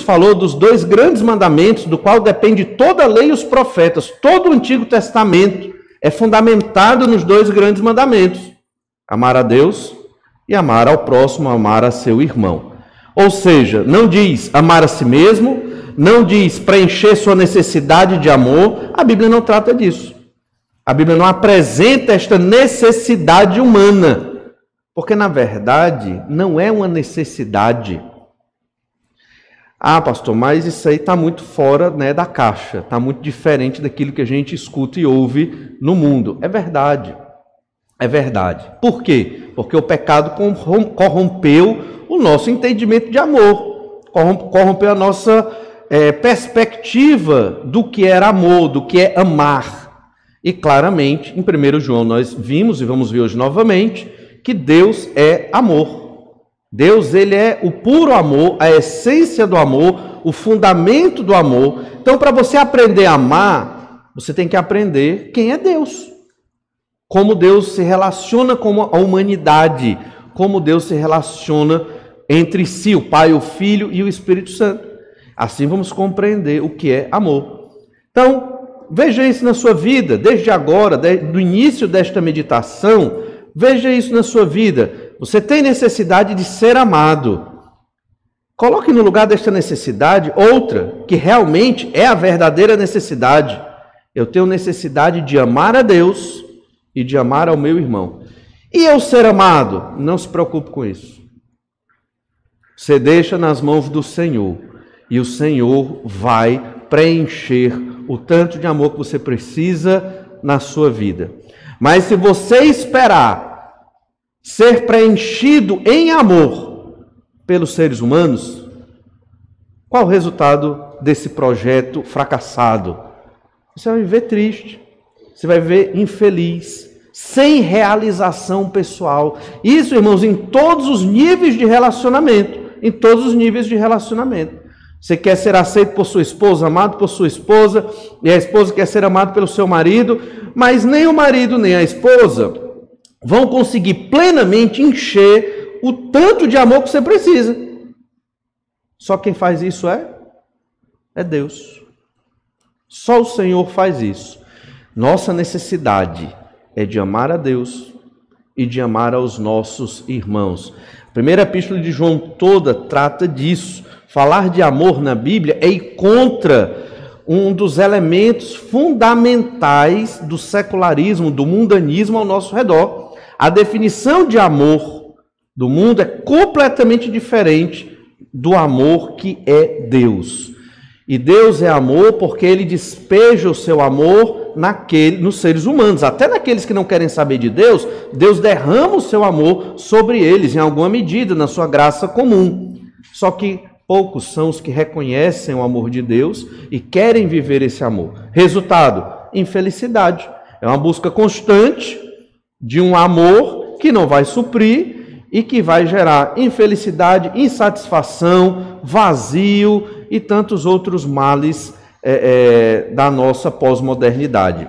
falou dos dois grandes mandamentos, do qual depende toda a lei e os profetas. Todo o Antigo Testamento é fundamentado nos dois grandes mandamentos: amar a Deus e amar ao próximo, amar a seu irmão. Ou seja, não diz amar a si mesmo, não diz preencher sua necessidade de amor. A Bíblia não trata disso. A Bíblia não apresenta esta necessidade humana, porque na verdade não é uma necessidade. Ah, pastor, mas isso aí está muito fora, né, da caixa, está muito diferente daquilo que a gente escuta e ouve no mundo. É verdade, é verdade. Por quê? Porque o pecado corrompeu o nosso entendimento de amor, corrompeu a nossa perspectiva do que era amor, do que é amar. E claramente, em 1 João nós vimos, e vamos ver hoje novamente, que Deus é amor. Deus, ele é o puro amor, a essência do amor, o fundamento do amor. Então, para você aprender a amar, você tem que aprender quem é Deus. Como Deus se relaciona com a humanidade, como Deus se relaciona entre si, o Pai, o Filho e o Espírito Santo. Assim vamos compreender o que é amor. Então, veja isso na sua vida, desde agora, do início desta meditação, veja isso na sua vida. Você tem necessidade de ser amado. Coloque no lugar desta necessidade outra, que realmente é a verdadeira necessidade. Eu tenho necessidade de amar a Deus e de amar ao meu irmão. E eu ser amado? Não se preocupe com isso. Você deixa nas mãos do Senhor, e o Senhor vai preencher o tanto de amor que você precisa na sua vida. Mas se você esperar ser preenchido em amor pelos seres humanos, qual o resultado desse projeto fracassado? Você vai viver triste, você vai viver infeliz, sem realização pessoal. Isso, irmãos, em todos os níveis de relacionamento, em todos os níveis de relacionamento. Você quer ser aceito por sua esposa, amado por sua esposa, e a esposa quer ser amada pelo seu marido, mas nem o marido nem a esposa vão conseguir plenamente encher o tanto de amor que você precisa. Só quem faz isso é Deus. Só o Senhor faz isso. Nossa necessidade é de amar a Deus e de amar aos nossos irmãos. A primeira epístola de João toda trata disso. Falar de amor na Bíblia é ir contra um dos elementos fundamentais do secularismo, do mundanismo ao nosso redor. A definição de amor do mundo é completamente diferente do amor que é Deus. E Deus é amor porque Ele despeja o seu amor nos seres humanos. Até naqueles que não querem saber de Deus, Deus derrama o seu amor sobre eles, em alguma medida, na sua graça comum. Só que poucos são os que reconhecem o amor de Deus e querem viver esse amor. Resultado, infelicidade. É uma busca constante de um amor que não vai suprir e que vai gerar infelicidade, insatisfação, vazio e tantos outros males da nossa pós-modernidade.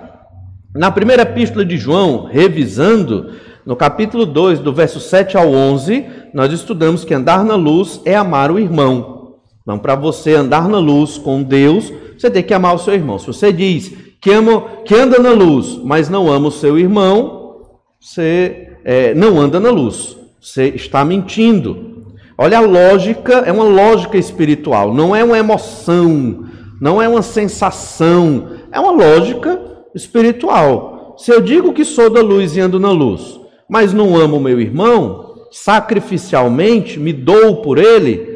Na primeira epístola de João, revisando, no capítulo 2, do verso 7 ao 11, nós estudamos que andar na luz é amar o irmão. Então, para você andar na luz com Deus, você tem que amar o seu irmão. Se você diz que anda na luz, mas não ama o seu irmão, você não anda na luz, você está mentindo. Olha a lógica, é uma lógica espiritual, não é uma emoção, não é uma sensação, é uma lógica espiritual. Se eu digo que sou da luz e ando na luz, mas não amo o meu irmão, sacrificialmente me dou por ele,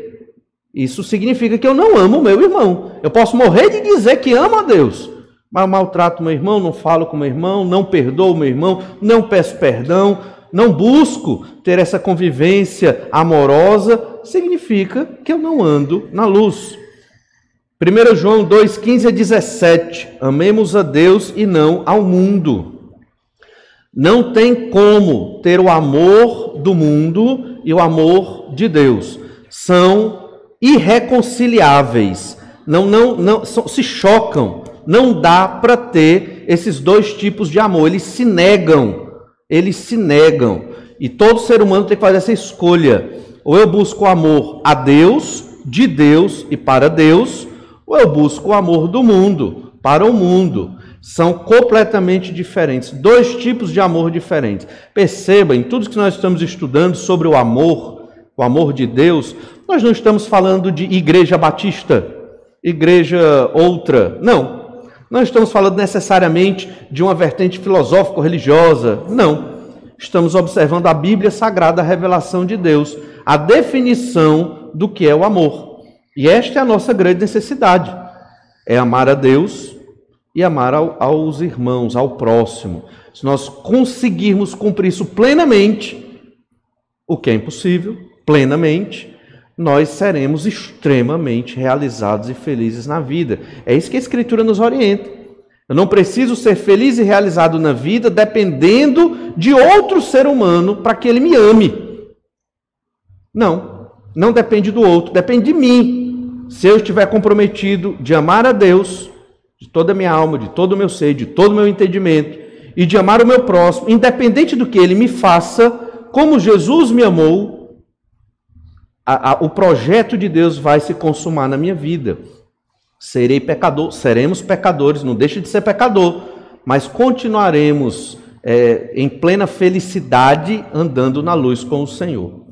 isso significa que eu não amo o meu irmão. Eu posso morrer de dizer que amo a Deus, mas maltrato meu irmão, não falo com meu irmão, não perdoo meu irmão, não peço perdão, não busco ter essa convivência amorosa, significa que eu não ando na luz. 1 João 2, 15 a 17, amemos a Deus e não ao mundo. Não tem como ter o amor do mundo e o amor de Deus. São irreconciliáveis, não se chocam. Não dá para ter esses dois tipos de amor, eles se negam. E todo ser humano tem que fazer essa escolha. Ou eu busco amor a Deus, de Deus e para Deus, ou eu busco o amor do mundo, para o mundo. São completamente diferentes, dois tipos de amor diferentes. Perceba, em tudo que nós estamos estudando sobre o amor de Deus, nós não estamos falando de igreja batista, igreja outra, não. Não estamos falando necessariamente de uma vertente filosófico-religiosa, não. Estamos observando a Bíblia Sagrada, a revelação de Deus, a definição do que é o amor. E esta é a nossa grande necessidade, é amar a Deus e amar aos irmãos, ao próximo. Se nós conseguirmos cumprir isso plenamente, o que é impossível, plenamente, nós seremos extremamente realizados e felizes na vida. É isso que a Escritura nos orienta. Eu não preciso ser feliz e realizado na vida dependendo de outro ser humano para que ele me ame. Não depende do outro, depende de mim. Se eu estiver comprometido de amar a Deus, de toda a minha alma, de todo o meu ser, de todo o meu entendimento, e de amar o meu próximo, independente do que ele me faça, como Jesus me amou, o projeto de Deus vai se consumar na minha vida. Serei pecador, seremos pecadores, não deixe de ser pecador, mas continuaremos em plena felicidade andando na luz com o Senhor.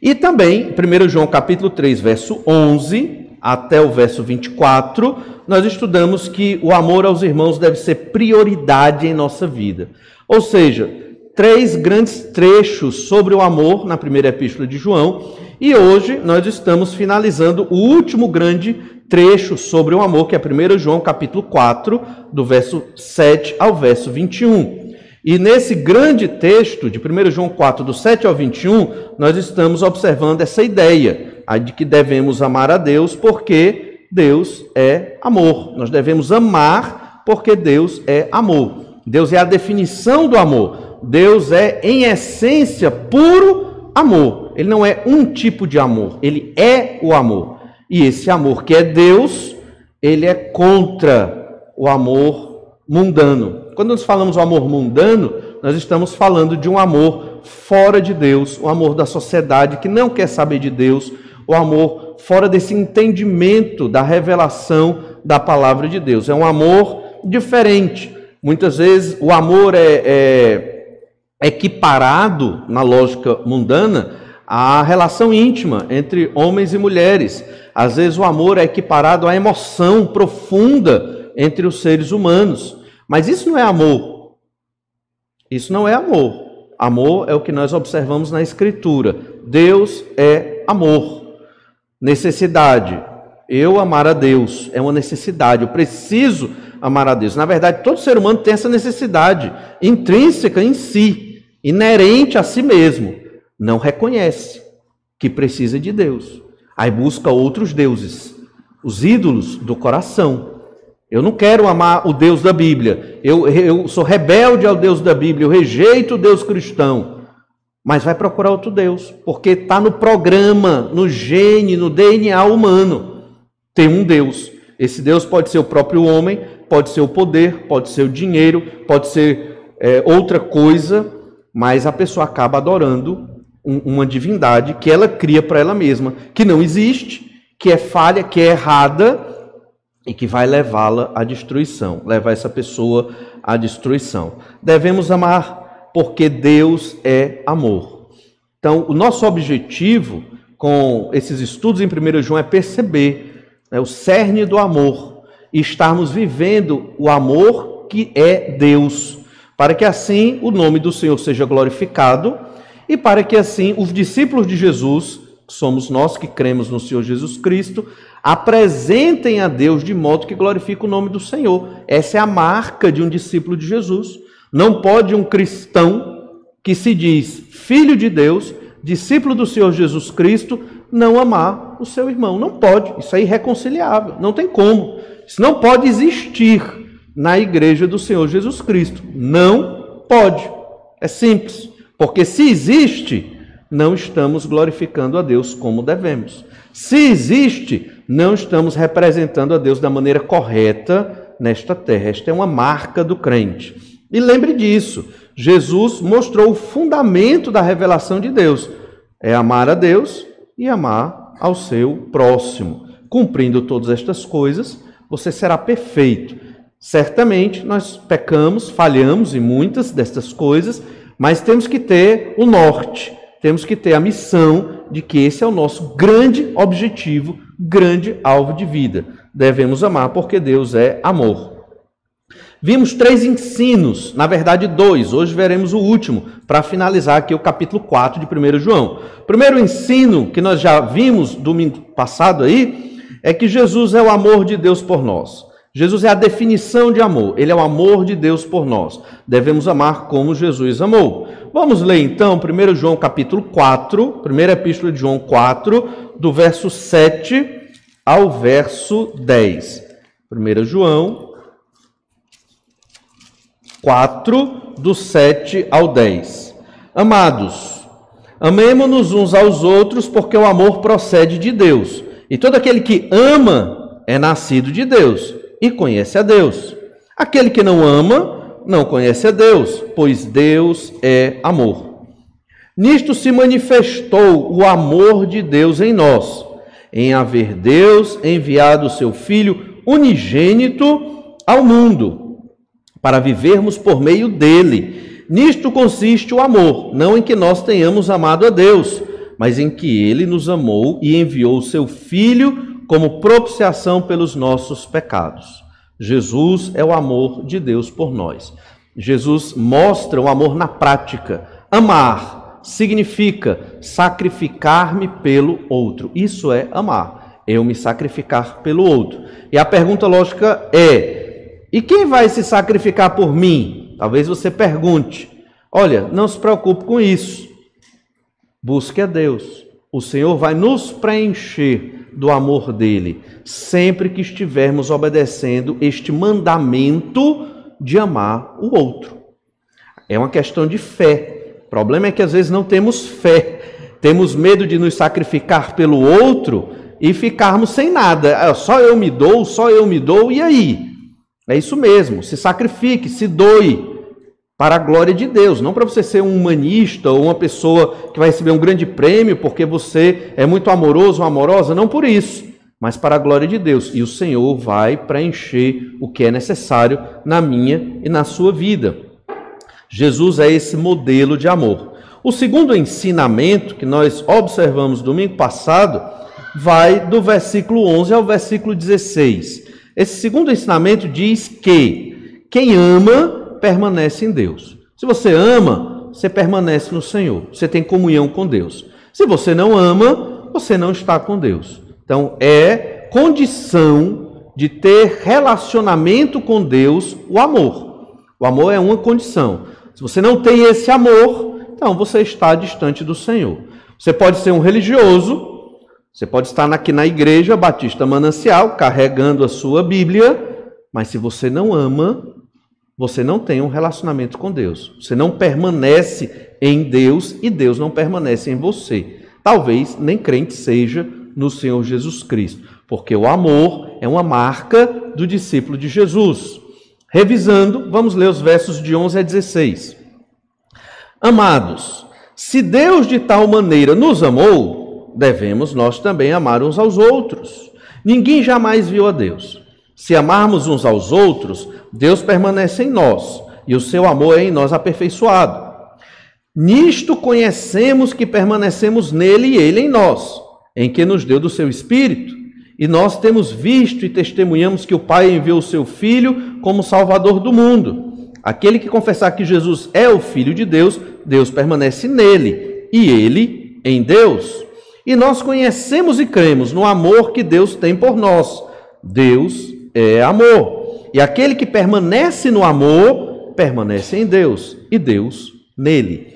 E também, 1 João capítulo 3, verso 11 até o verso 24, nós estudamos que o amor aos irmãos deve ser prioridade em nossa vida. Ou seja, 3 grandes trechos sobre o amor na primeira epístola de João, e hoje nós estamos finalizando o último grande trecho sobre o amor, que é 1 João capítulo 4, do verso 7 ao verso 21. E nesse grande texto de 1 João 4, do 7 ao 21, nós estamos observando essa ideia de que devemos amar a Deus porque Deus é amor. Nós devemos amar porque Deus é amor. Deus é a definição do amor. Deus é, em essência, puro amor. Ele não é um tipo de amor, ele é o amor. E esse amor que é Deus, ele é contra o amor mundano. Quando nós falamos do amor mundano, nós estamos falando de um amor fora de Deus, o amor da sociedade que não quer saber de Deus, o amor fora desse entendimento da revelação da palavra de Deus. É um amor diferente. Muitas vezes o amor é equiparado, na lógica mundana, à relação íntima entre homens e mulheres. Às vezes o amor é equiparado à emoção profunda entre os seres humanos. Mas isso não é amor. Isso não é amor. Amor é o que nós observamos na Escritura. Deus é amor. Necessidade. Eu amar a Deus é uma necessidade. Eu preciso amar a Deus. Na verdade, todo ser humano tem essa necessidade intrínseca em si, inerente a si mesmo. Não reconhece que precisa de Deus. Aí busca outros deuses, os ídolos do coração. Eu não quero amar o Deus da Bíblia. Eu sou rebelde ao Deus da Bíblia. Eu rejeito o Deus cristão. Mas vai procurar outro Deus, porque está no programa, no gene, no DNA humano. Tem um Deus. Esse Deus pode ser o próprio homem, pode ser o poder, pode ser o dinheiro, pode ser outra coisa, mas a pessoa acaba adorando uma divindade que ela cria para ela mesma, que não existe, que é falha, que é errada e que vai levá-la à destruição, levar essa pessoa à destruição. Devemos amar porque Deus é amor. Então, o nosso objetivo com esses estudos em 1 João é perceber o cerne do amor e estarmos vivendo o amor que é Deus, para que assim o nome do Senhor seja glorificado e para que assim os discípulos de Jesus, que somos nós que cremos no Senhor Jesus Cristo, apresentem a Deus de modo que glorifique o nome do Senhor. Essa é a marca de um discípulo de Jesus. Não pode um cristão que se diz filho de Deus, discípulo do Senhor Jesus Cristo, não amar o seu irmão. Não pode. Isso é irreconciliável. Não tem como. Isso não pode existir na igreja do Senhor Jesus Cristo. Não pode. É simples. Porque se existe, não estamos glorificando a Deus como devemos. Se existe, não estamos representando a Deus da maneira correta nesta terra. Esta é uma marca do crente. E lembre disso, Jesus mostrou o fundamento da revelação de Deus. É amar a Deus e amar ao seu próximo. Cumprindo todas estas coisas, você será perfeito. Certamente nós pecamos, falhamos em muitas destas coisas, mas temos que ter o norte, temos que ter a missão de que esse é o nosso grande objetivo, grande alvo de vida. Devemos amar porque Deus é amor. Vimos 3 ensinos, na verdade 2, hoje veremos o último, para finalizar aqui o capítulo 4 de 1 João. O primeiro ensino que nós já vimos domingo passado aí, é que Jesus é o amor de Deus por nós. Jesus é a definição de amor, ele é o amor de Deus por nós. Devemos amar como Jesus amou. Vamos ler então 1 João capítulo 4, primeira epístola de João 4, do verso 7 ao verso 10. 1 João 4, do 7 ao 10. Amados, amemo-nos uns aos outros, porque o amor procede de Deus. E todo aquele que ama é nascido de Deus e conhece a Deus. Aquele que não ama não conhece a Deus, pois Deus é amor. Nisto se manifestou o amor de Deus em nós, em haver Deus enviado o seu Filho unigênito ao mundo, para vivermos por meio dele. Nisto consiste o amor, não em que nós tenhamos amado a Deus, mas em que ele nos amou e enviou o seu Filho como propiciação pelos nossos pecados. Jesus é o amor de Deus por nós. Jesus mostra o amor na prática. Amar significa sacrificar-me pelo outro. Isso é amar, eu me sacrificar pelo outro. E a pergunta lógica é: e quem vai se sacrificar por mim? Talvez você pergunte. Olha, não se preocupe com isso. Busque a Deus. O Senhor vai nos preencher do amor dele, sempre que estivermos obedecendo este mandamento de amar o outro. É uma questão de fé. O problema é que às vezes não temos fé. Temos medo de nos sacrificar pelo outro e ficarmos sem nada. Só eu me dou, e aí? É isso mesmo, se sacrifique, se doe para a glória de Deus, não para você ser um humanista ou uma pessoa que vai receber um grande prêmio porque você é muito amoroso ou amorosa, não por isso, mas para a glória de Deus. E o Senhor vai preencher o que é necessário na minha e na sua vida. Jesus é esse modelo de amor. O segundo ensinamento que nós observamos domingo passado vai do versículo 11 ao versículo 16. Esse segundo ensinamento diz que quem ama permanece em Deus. Se você ama, você permanece no Senhor. Você tem comunhão com Deus. Se você não ama, você não está com Deus. Então, é condição de ter relacionamento com Deus o amor. O amor é uma condição. Se você não tem esse amor, então você está distante do Senhor. Você pode ser um religioso, você pode estar aqui na Igreja Batista Manancial, carregando a sua Bíblia, mas se você não ama, você não tem um relacionamento com Deus. Você não permanece em Deus e Deus não permanece em você. Talvez nem crente seja no Senhor Jesus Cristo, porque o amor é uma marca do discípulo de Jesus. Revisando, vamos ler os versos de 11 a 16. Amados, se Deus de tal maneira nos amou, devemos nós também amar uns aos outros. Ninguém jamais viu a Deus. Se amarmos uns aos outros, Deus permanece em nós, e o seu amor é em nós aperfeiçoado. Nisto conhecemos que permanecemos nele e ele em nós, em que nos deu do seu Espírito. E nós temos visto e testemunhamos que o Pai enviou o seu Filho como Salvador do mundo. Aquele que confessar que Jesus é o Filho de Deus, Deus permanece nele, e ele em Deus. E nós conhecemos e cremos no amor que Deus tem por nós. Deus é amor. E aquele que permanece no amor, permanece em Deus, e Deus nele.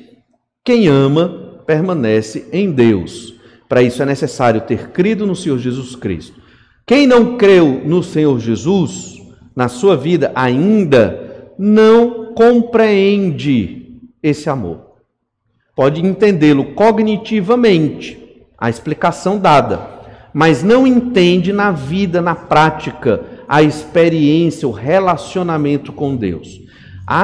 Quem ama, permanece em Deus. Para isso é necessário ter crido no Senhor Jesus Cristo. Quem não creu no Senhor Jesus, na sua vida ainda, não compreende esse amor. Pode entendê-lo cognitivamente, a explicação dada, mas não entende na vida, na prática, a experiência, o relacionamento com Deus.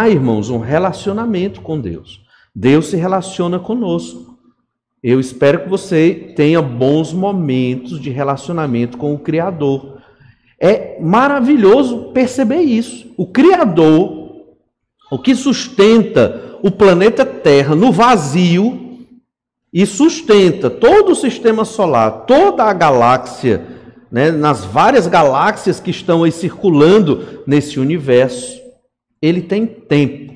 Irmãos, um relacionamento com Deus. Deus se relaciona conosco. Eu espero que você tenha bons momentos de relacionamento com o Criador. É maravilhoso perceber isso. O Criador, o que sustenta o planeta Terra no vazio e sustenta todo o sistema solar, toda a galáxia, né, nas várias galáxias que estão aí circulando nesse universo, ele tem tempo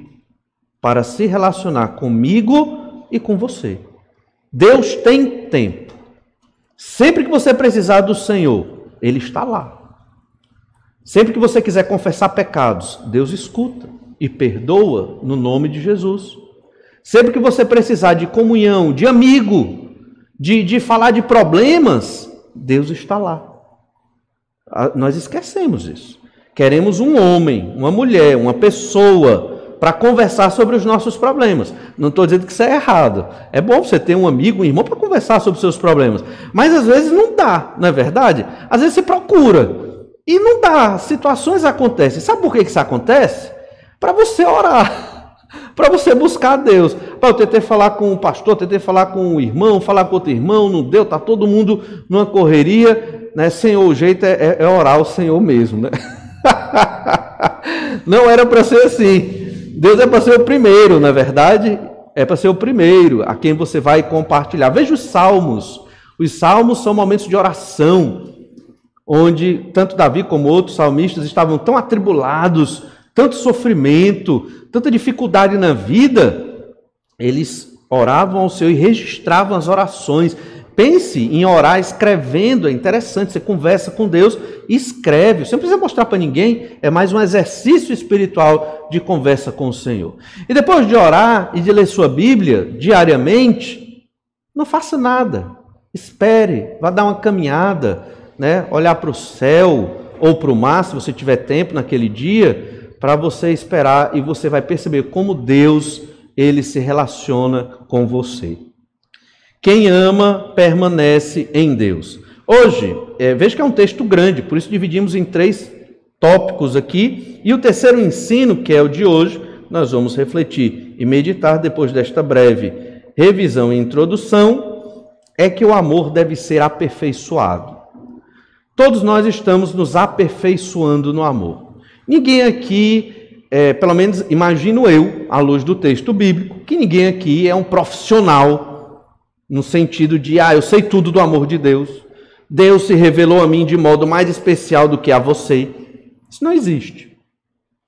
para se relacionar comigo e com você. Deus tem tempo. Sempre que você precisar do Senhor, Ele está lá. Sempre que você quiser confessar pecados, Deus escuta e perdoa no nome de Jesus. Sempre que você precisar de comunhão, de amigo, de falar de problemas, Deus está lá. Nós esquecemos isso. Queremos um homem, uma mulher, uma pessoa para conversar sobre os nossos problemas. Não estou dizendo que isso é errado. É bom você ter um amigo, um irmão para conversar sobre os seus problemas. Mas às vezes não dá, não é verdade? Às vezes você procura e não dá. Situações acontecem. Sabe por que isso acontece? Para você orar, para você buscar a Deus. Eu tentei falar com o pastor, tentei falar com o irmão, falar com outro irmão, não deu, está todo mundo numa correria, né? Senhor, o jeito é orar ao Senhor mesmo, né? Não era para ser assim. Deus é para ser o primeiro, na verdade, é para ser o primeiro a quem você vai compartilhar. Veja os salmos. Os salmos são momentos de oração, onde tanto Davi como outros salmistas estavam tão atribulados, tanto sofrimento, tanta dificuldade na vida, eles oravam ao Senhor e registravam as orações. Pense em orar escrevendo, é interessante, você conversa com Deus e escreve. Você não precisa mostrar para ninguém, é mais um exercício espiritual de conversa com o Senhor. E depois de orar e de ler sua Bíblia diariamente, não faça nada. Espere, vá dar uma caminhada, né? Olhar para o céu ou para o mar, se você tiver tempo naquele dia, para você esperar e você vai perceber como Deus ele se relaciona com você. Quem ama permanece em Deus. Hoje, veja que é um texto grande, por isso dividimos em 3 tópicos aqui. E o terceiro ensino, que é o de hoje, nós vamos refletir e meditar depois desta breve revisão e introdução, é que o amor deve ser aperfeiçoado. Todos nós estamos nos aperfeiçoando no amor. Ninguém aqui, pelo menos imagino eu, à luz do texto bíblico, que ninguém aqui é um profissional no sentido de, eu sei tudo do amor de Deus. Deus se revelou a mim de modo mais especial do que a você. Isso não existe.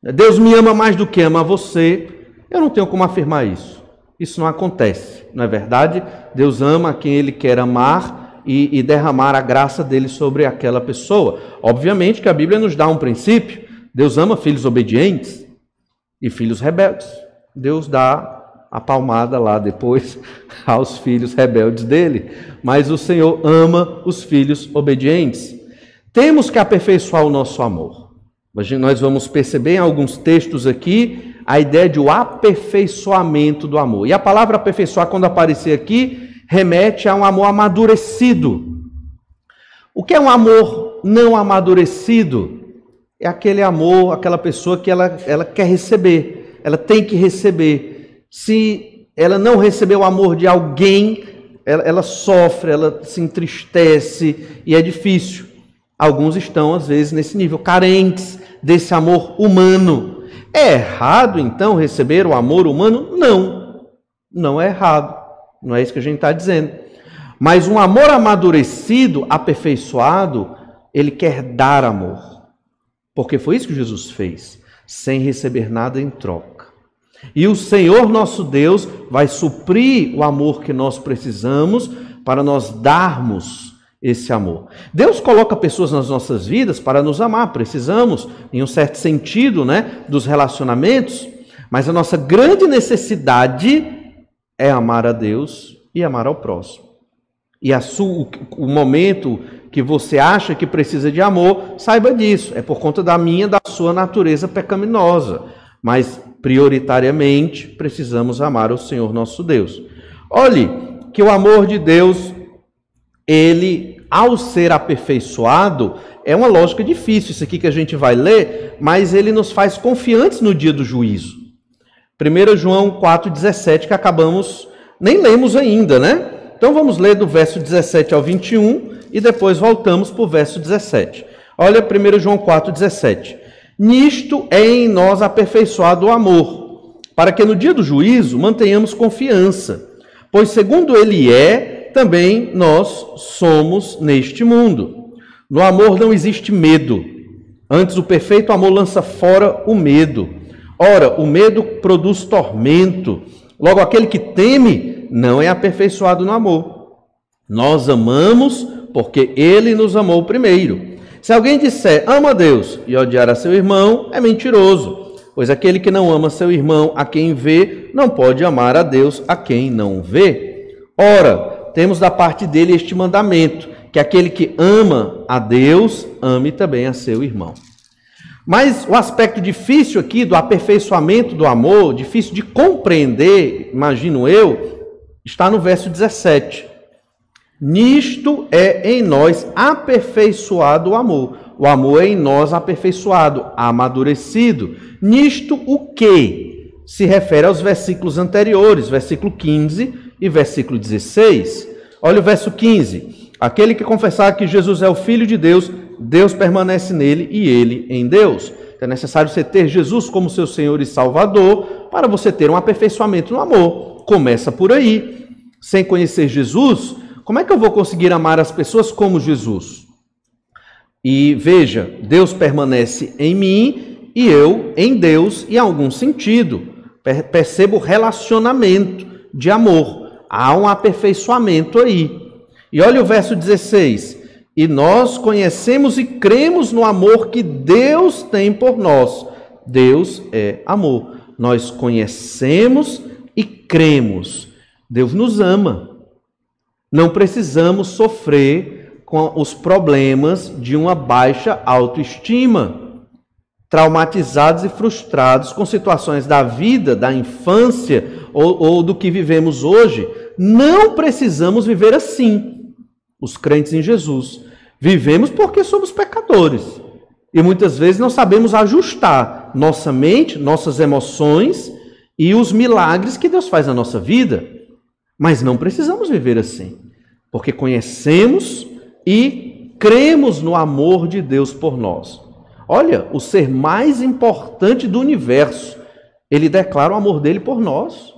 Deus me ama mais do que ama você. Eu não tenho como afirmar isso. Isso não acontece, não é verdade? Deus ama a quem Ele quer amar e derramar a graça dele sobre aquela pessoa. Obviamente que a Bíblia nos dá um princípio. Deus ama filhos obedientes e filhos rebeldes. Deus dá a palmada lá depois aos filhos rebeldes dele, mas o Senhor ama os filhos obedientes. Temos que aperfeiçoar o nosso amor. Nós vamos perceber em alguns textos aqui a ideia de o aperfeiçoamento do amor. E a palavra aperfeiçoar, quando aparecer aqui, remete a um amor amadurecido. O que é um amor não amadurecido? É aquele amor, aquela pessoa que ela quer receber, ela tem que receber. Se ela não receber o amor de alguém, ela sofre, ela se entristece e é difícil. Alguns estão, às vezes, nesse nível, carentes desse amor humano. É errado, então, receber o amor humano? Não, não é errado. Não é isso que a gente está dizendo. Mas um amor amadurecido, aperfeiçoado, ele quer dar amor. Porque foi isso que Jesus fez, sem receber nada em troca. E o Senhor nosso Deus vai suprir o amor que nós precisamos para nós darmos esse amor. Deus coloca pessoas nas nossas vidas para nos amar, precisamos, em um certo sentido, né, dos relacionamentos, mas a nossa grande necessidade é amar a Deus e amar ao próximo. E o momento que você acha que precisa de amor, saiba disso, é por conta da minha, da sua natureza pecaminosa, mas prioritariamente precisamos amar o Senhor nosso Deus. Olhe que o amor de Deus, ele, ao ser aperfeiçoado, é uma lógica difícil, isso aqui que a gente vai ler, mas ele nos faz confiantes no dia do juízo. 1 João 4,17, que acabamos, nem lemos ainda, né? Então vamos ler do verso 17 ao 21 e depois voltamos para o verso 17. Olha 1 João 4,17. Nisto é em nós aperfeiçoado o amor, para que no dia do juízo mantenhamos confiança, pois segundo ele é, também nós somos neste mundo. No amor não existe medo, antes o perfeito amor lança fora o medo. Ora, o medo produz tormento, logo aquele que teme não é aperfeiçoado no amor. Nós amamos porque ele nos amou primeiro. Se alguém disser, ama a Deus e odiar a seu irmão, é mentiroso, pois aquele que não ama seu irmão a quem vê, não pode amar a Deus a quem não vê. Ora, temos da parte dele este mandamento, que aquele que ama a Deus, ame também a seu irmão. Mas o aspecto difícil aqui do aperfeiçoamento do amor, difícil de compreender, imagino eu, está no verso 17. Nisto é em nós aperfeiçoado o amor. O amor é em nós aperfeiçoado, amadurecido. Nisto o que? Se refere aos versículos anteriores, versículo 15 e versículo 16. Olha o verso 15. Aquele que confessar que Jesus é o Filho de Deus, Deus permanece nele e ele em Deus. É necessário você ter Jesus como seu Senhor e Salvador para você ter um aperfeiçoamento no amor. Começa por aí. Sem conhecer Jesus, como é que eu vou conseguir amar as pessoas como Jesus? E veja, Deus permanece em mim e eu em Deus em algum sentido. Percebo o relacionamento de amor. Há um aperfeiçoamento aí. E olha o verso 16. E nós conhecemos e cremos no amor que Deus tem por nós. Deus é amor. Nós conhecemos e cremos. Deus nos ama. Não precisamos sofrer com os problemas de uma baixa autoestima, traumatizados e frustrados com situações da vida, da infância ou do que vivemos hoje. Não precisamos viver assim. Os crentes em Jesus. Vivemos porque somos pecadores. E muitas vezes não sabemos ajustar nossa mente, nossas emoções e os milagres que Deus faz na nossa vida. Mas não precisamos viver assim. Porque conhecemos e cremos no amor de Deus por nós. Olha, o ser mais importante do universo, ele declara o amor dele por nós.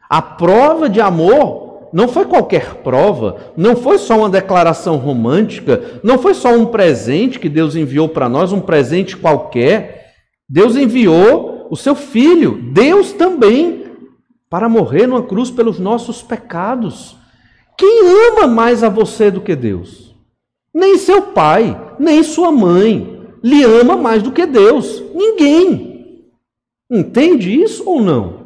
A prova de amor não foi qualquer prova, não foi só uma declaração romântica, não foi só um presente que Deus enviou para nós, um presente qualquer. Deus enviou o seu Filho, Deus também, para morrer numa cruz pelos nossos pecados. Quem ama mais a você do que Deus? Nem seu pai, nem sua mãe lhe ama mais do que Deus. Ninguém. Entende isso ou não?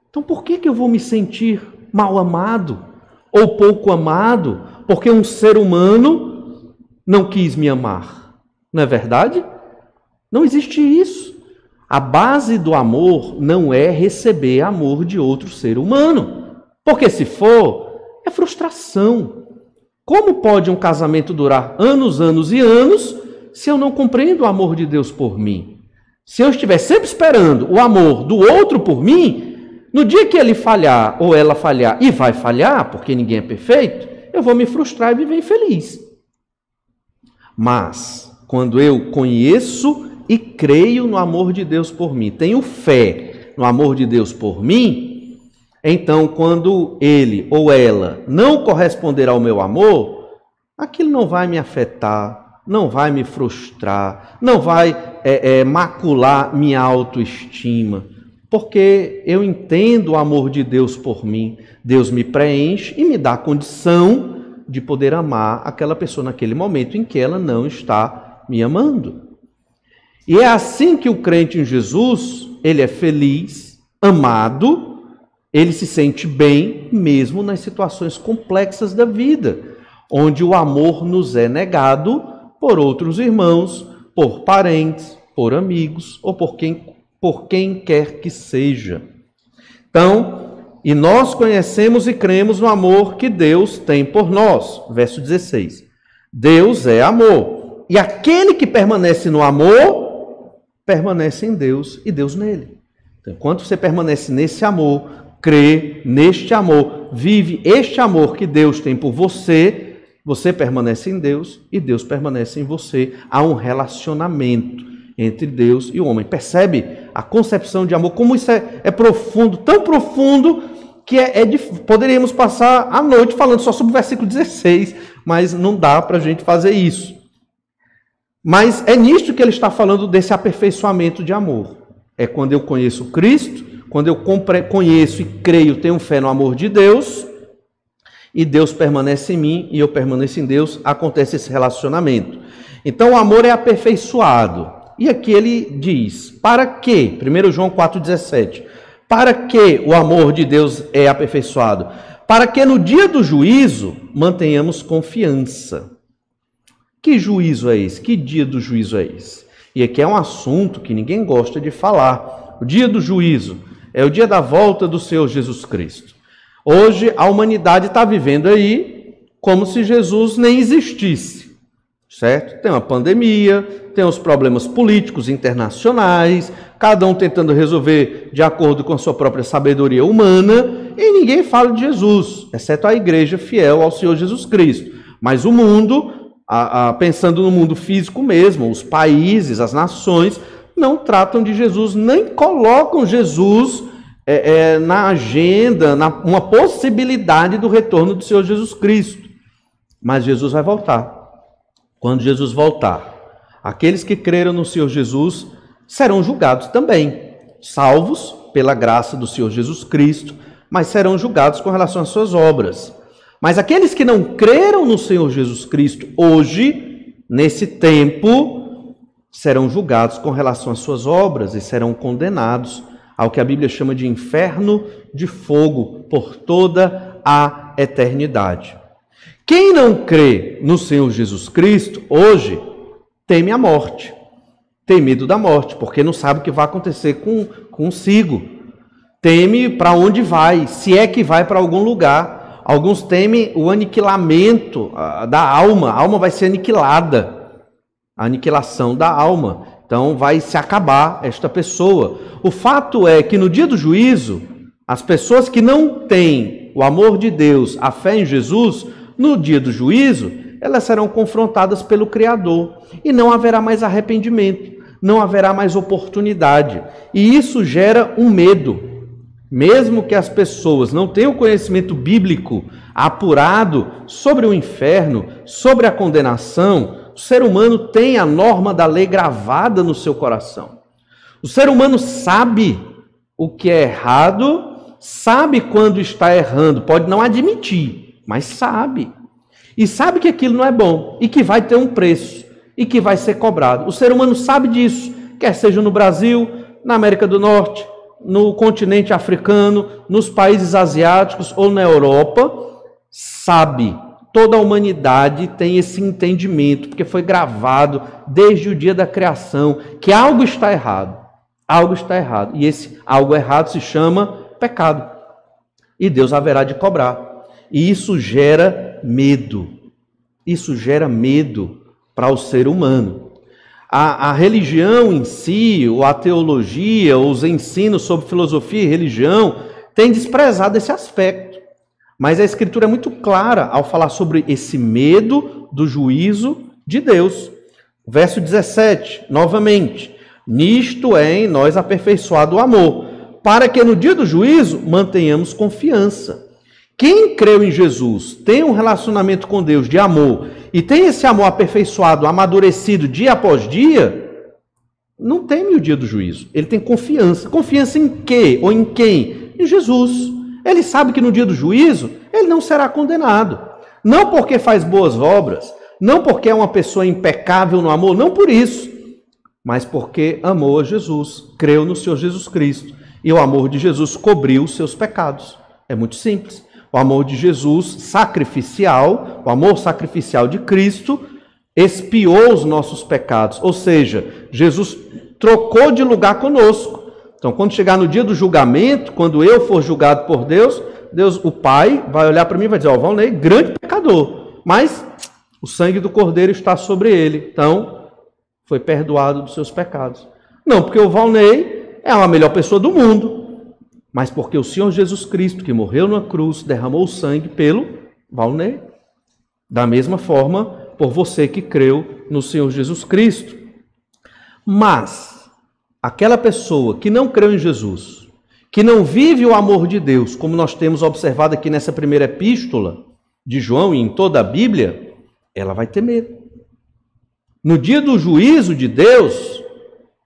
Então por que eu vou me sentir mal amado ou pouco amado porque um ser humano não quis me amar? Não é verdade? Não existe isso. A base do amor não é receber amor de outro ser humano, porque se for, é frustração. Como pode um casamento durar anos, anos e anos se eu não compreendo o amor de Deus por mim? Se eu estiver sempre esperando o amor do outro por mim, no dia que ele falhar ou ela falhar, e vai falhar, porque ninguém é perfeito, eu vou me frustrar e viver infeliz. Mas, quando eu conheço e creio no amor de Deus por mim, tenho fé no amor de Deus por mim, então, quando ele ou ela não corresponder ao meu amor, aquilo não vai me afetar, não vai me frustrar, não vai macular minha autoestima, porque eu entendo o amor de Deus por mim. Deus me preenche e me dá a condição de poder amar aquela pessoa naquele momento em que ela não está me amando. E é assim que o crente em Jesus, ele é feliz, amado, ele se sente bem mesmo nas situações complexas da vida, onde o amor nos é negado por outros irmãos, por parentes, por amigos ou por quem quer que seja. Então, e nós conhecemos e cremos no amor que Deus tem por nós. Verso 16. Deus é amor. E aquele que permanece no amor, permanece em Deus e Deus nele. Então, enquanto você permanece nesse amor, crê neste amor, vive este amor que Deus tem por você, você permanece em Deus e Deus permanece em você. Há um relacionamento entre Deus e o homem. Percebe a concepção de amor? Como isso é profundo, tão profundo, que poderíamos passar a noite falando só sobre o versículo 16, mas não dá para a gente fazer isso. Mas é nisto que ele está falando desse aperfeiçoamento de amor. É quando eu conheço Cristo, quando eu conheço e creio, tenho fé no amor de Deus, e Deus permanece em mim e eu permaneço em Deus, acontece esse relacionamento. Então o amor é aperfeiçoado. E aqui ele diz, para que? 1 João 4,17. Para que o amor de Deus é aperfeiçoado? Para que no dia do juízo mantenhamos confiança. Que juízo é esse? Que dia do juízo é esse? E aqui é um assunto que ninguém gosta de falar. O dia do juízo é o dia da volta do Senhor Jesus Cristo. Hoje a humanidade está vivendo aí como se Jesus nem existisse, certo? Tem uma pandemia, tem os problemas políticos internacionais, cada um tentando resolver de acordo com a sua própria sabedoria humana, e ninguém fala de Jesus, exceto a igreja fiel ao Senhor Jesus Cristo. Mas o mundo, pensando no mundo físico mesmo, os países, as nações, não tratam de Jesus, nem colocam Jesus na agenda, uma possibilidade do retorno do Senhor Jesus Cristo. Mas Jesus vai voltar. Quando Jesus voltar, aqueles que creram no Senhor Jesus serão julgados também, salvos pela graça do Senhor Jesus Cristo, mas serão julgados com relação às suas obras. Mas aqueles que não creram no Senhor Jesus Cristo hoje, nesse tempo, serão julgados com relação às suas obras e serão condenados ao que a Bíblia chama de inferno de fogo por toda a eternidade. Quem não crê no Senhor Jesus Cristo hoje teme a morte, tem medo da morte, porque não sabe o que vai acontecer consigo. Teme para onde vai, se é que vai para algum lugar. Alguns temem o aniquilamento da alma, a alma vai ser aniquilada, a aniquilação da alma. Então vai se acabar esta pessoa. O fato é que no dia do juízo, as pessoas que não têm o amor de Deus, a fé em Jesus, no dia do juízo, elas serão confrontadas pelo Criador. E não haverá mais arrependimento, não haverá mais oportunidade. E isso gera um medo. Mesmo que as pessoas não tenham conhecimento bíblico apurado sobre o inferno, sobre a condenação, o ser humano tem a norma da lei gravada no seu coração. O ser humano sabe o que é errado, sabe quando está errando, pode não admitir, mas sabe. E sabe que aquilo não é bom e que vai ter um preço e que vai ser cobrado. O ser humano sabe disso, quer seja no Brasil, na América do Norte, no continente africano, nos países asiáticos ou na Europa, sabe. Toda a humanidade tem esse entendimento, porque foi gravado desde o dia da criação, que algo está errado. Algo está errado. E esse algo errado se chama pecado. E Deus haverá de cobrar. E isso gera medo. Isso gera medo para o ser humano. A religião em si, ou a teologia, ou os ensinos sobre filosofia e religião, têm desprezado esse aspecto. Mas a Escritura é muito clara ao falar sobre esse medo do juízo de Deus. Verso 17, novamente. Nisto é em nós aperfeiçoado o amor, para que no dia do juízo mantenhamos confiança. Quem creu em Jesus, tem um relacionamento com Deus de amor, e tem esse amor aperfeiçoado, amadurecido dia após dia, não teme o dia do juízo. Ele tem confiança. Confiança em quê? Ou em quem? Em Jesus. Ele sabe que no dia do juízo, ele não será condenado. Não porque faz boas obras, não porque é uma pessoa impecável no amor, não por isso, mas porque amou a Jesus, creu no Senhor Jesus Cristo. E o amor de Jesus cobriu os seus pecados. É muito simples. O amor de Jesus sacrificial, o amor sacrificial de Cristo, expiou os nossos pecados. Ou seja, Jesus trocou de lugar conosco. Então, quando chegar no dia do julgamento, quando eu for julgado por Deus, Deus, o Pai, vai olhar para mim e vai dizer, ó, Valnei, grande pecador, mas o sangue do Cordeiro está sobre ele. Então, foi perdoado dos seus pecados. Não, porque o Valnei é a melhor pessoa do mundo. mas porque o Senhor Jesus Cristo, que morreu na cruz, derramou o sangue pelo Valnei. Da mesma forma, por você que creu no Senhor Jesus Cristo. Mas aquela pessoa que não creu em Jesus, que não vive o amor de Deus, como nós temos observado aqui nessa primeira epístola de João e em toda a Bíblia, ela vai ter medo. No dia do juízo de Deus,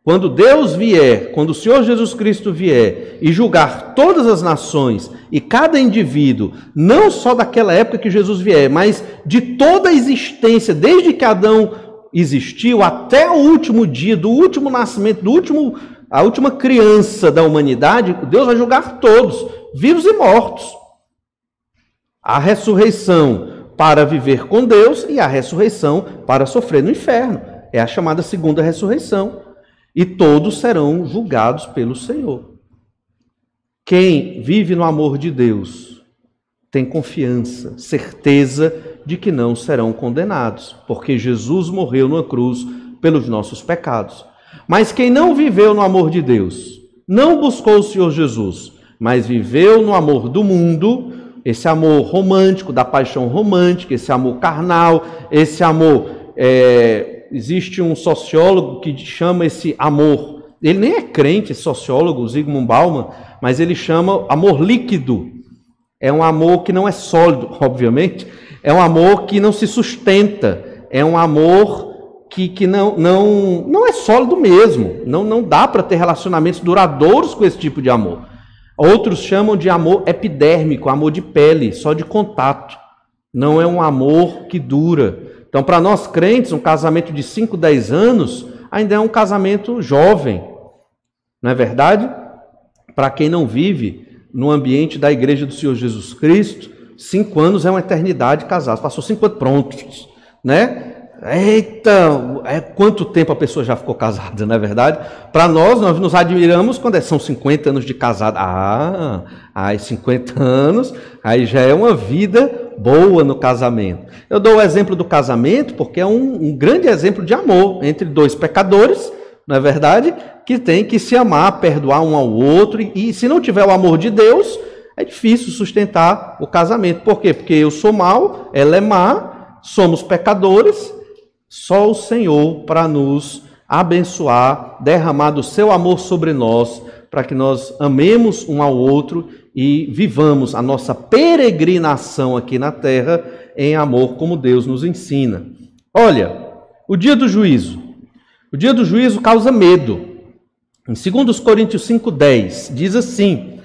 quando Deus vier, quando o Senhor Jesus Cristo vier e julgar todas as nações e cada indivíduo, não só daquela época que Jesus vier, mas de toda a existência, desde que Adão existiu até o último dia, do último nascimento, a última criança da humanidade, Deus vai julgar todos, vivos e mortos. A ressurreição para viver com Deus e a ressurreição para sofrer no inferno. É a chamada segunda ressurreição. E todos serão julgados pelo Senhor. Quem vive no amor de Deus tem confiança, certeza de que não serão condenados, porque Jesus morreu numa cruz pelos nossos pecados. Mas quem não viveu no amor de Deus, não buscou o Senhor Jesus, mas viveu no amor do mundo, esse amor romântico, da paixão romântica, esse amor carnal, esse amor... Existe um sociólogo que chama esse amor, ele nem é crente, esse sociólogo, Zygmunt Bauman, mas ele chama amor líquido. É um amor que não é sólido, obviamente, é um amor que não se sustenta, é um amor que não é sólido mesmo, não dá para ter relacionamentos duradouros com esse tipo de amor. Outros chamam de amor epidérmico, amor de pele, só de contato. Não é um amor que dura. Então, para nós crentes, um casamento de 5, 10 anos ainda é um casamento jovem. Não é verdade? Para quem não vive no ambiente da igreja do Senhor Jesus Cristo, 5 anos é uma eternidade casado. Passou 5 anos, prontos, né? Eita, quanto tempo a pessoa já ficou casada, não é verdade? Para nós nos admiramos quando são 50 anos de casado. Aí 50 anos, aí já é uma vida boa no casamento. Eu dou o exemplo do casamento porque é um grande exemplo de amor entre dois pecadores, não é verdade? Que tem que se amar, perdoar um ao outro, e se não tiver o amor de Deus, é difícil sustentar o casamento. Por quê? Porque eu sou mau, ela é má, somos pecadores. Só o Senhor para nos abençoar, derramar do seu amor sobre nós, para que nós amemos um ao outro e vivamos a nossa peregrinação aqui na terra em amor, como Deus nos ensina. Olha, o dia do juízo. O dia do juízo causa medo. Em 2 Coríntios 5,10, diz assim: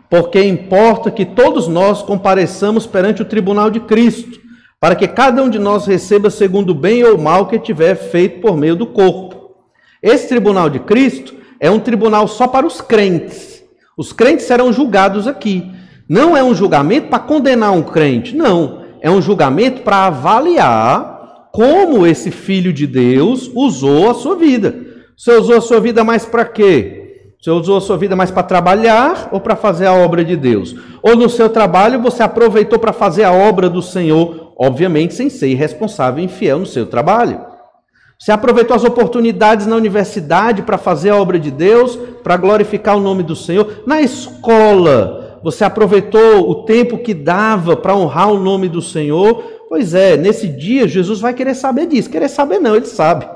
porque importa que todos nós compareçamos perante o tribunal de Cristo, para que cada um de nós receba segundo o bem ou o mal que tiver feito por meio do corpo. Esse tribunal de Cristo é um tribunal só para os crentes. Os crentes serão julgados aqui. Não é um julgamento para condenar um crente, não. É um julgamento para avaliar como esse filho de Deus usou a sua vida. Você usou a sua vida mais para quê? Você usou a sua vida mais para trabalhar ou para fazer a obra de Deus? Ou no seu trabalho você aproveitou para fazer a obra do Senhor, obviamente sem ser irresponsável e infiel no seu trabalho? Você aproveitou as oportunidades na universidade para fazer a obra de Deus, para glorificar o nome do Senhor? Na escola, você aproveitou o tempo que dava para honrar o nome do Senhor? Pois é, nesse dia Jesus vai querer saber disso. Querer saber não, ele sabe.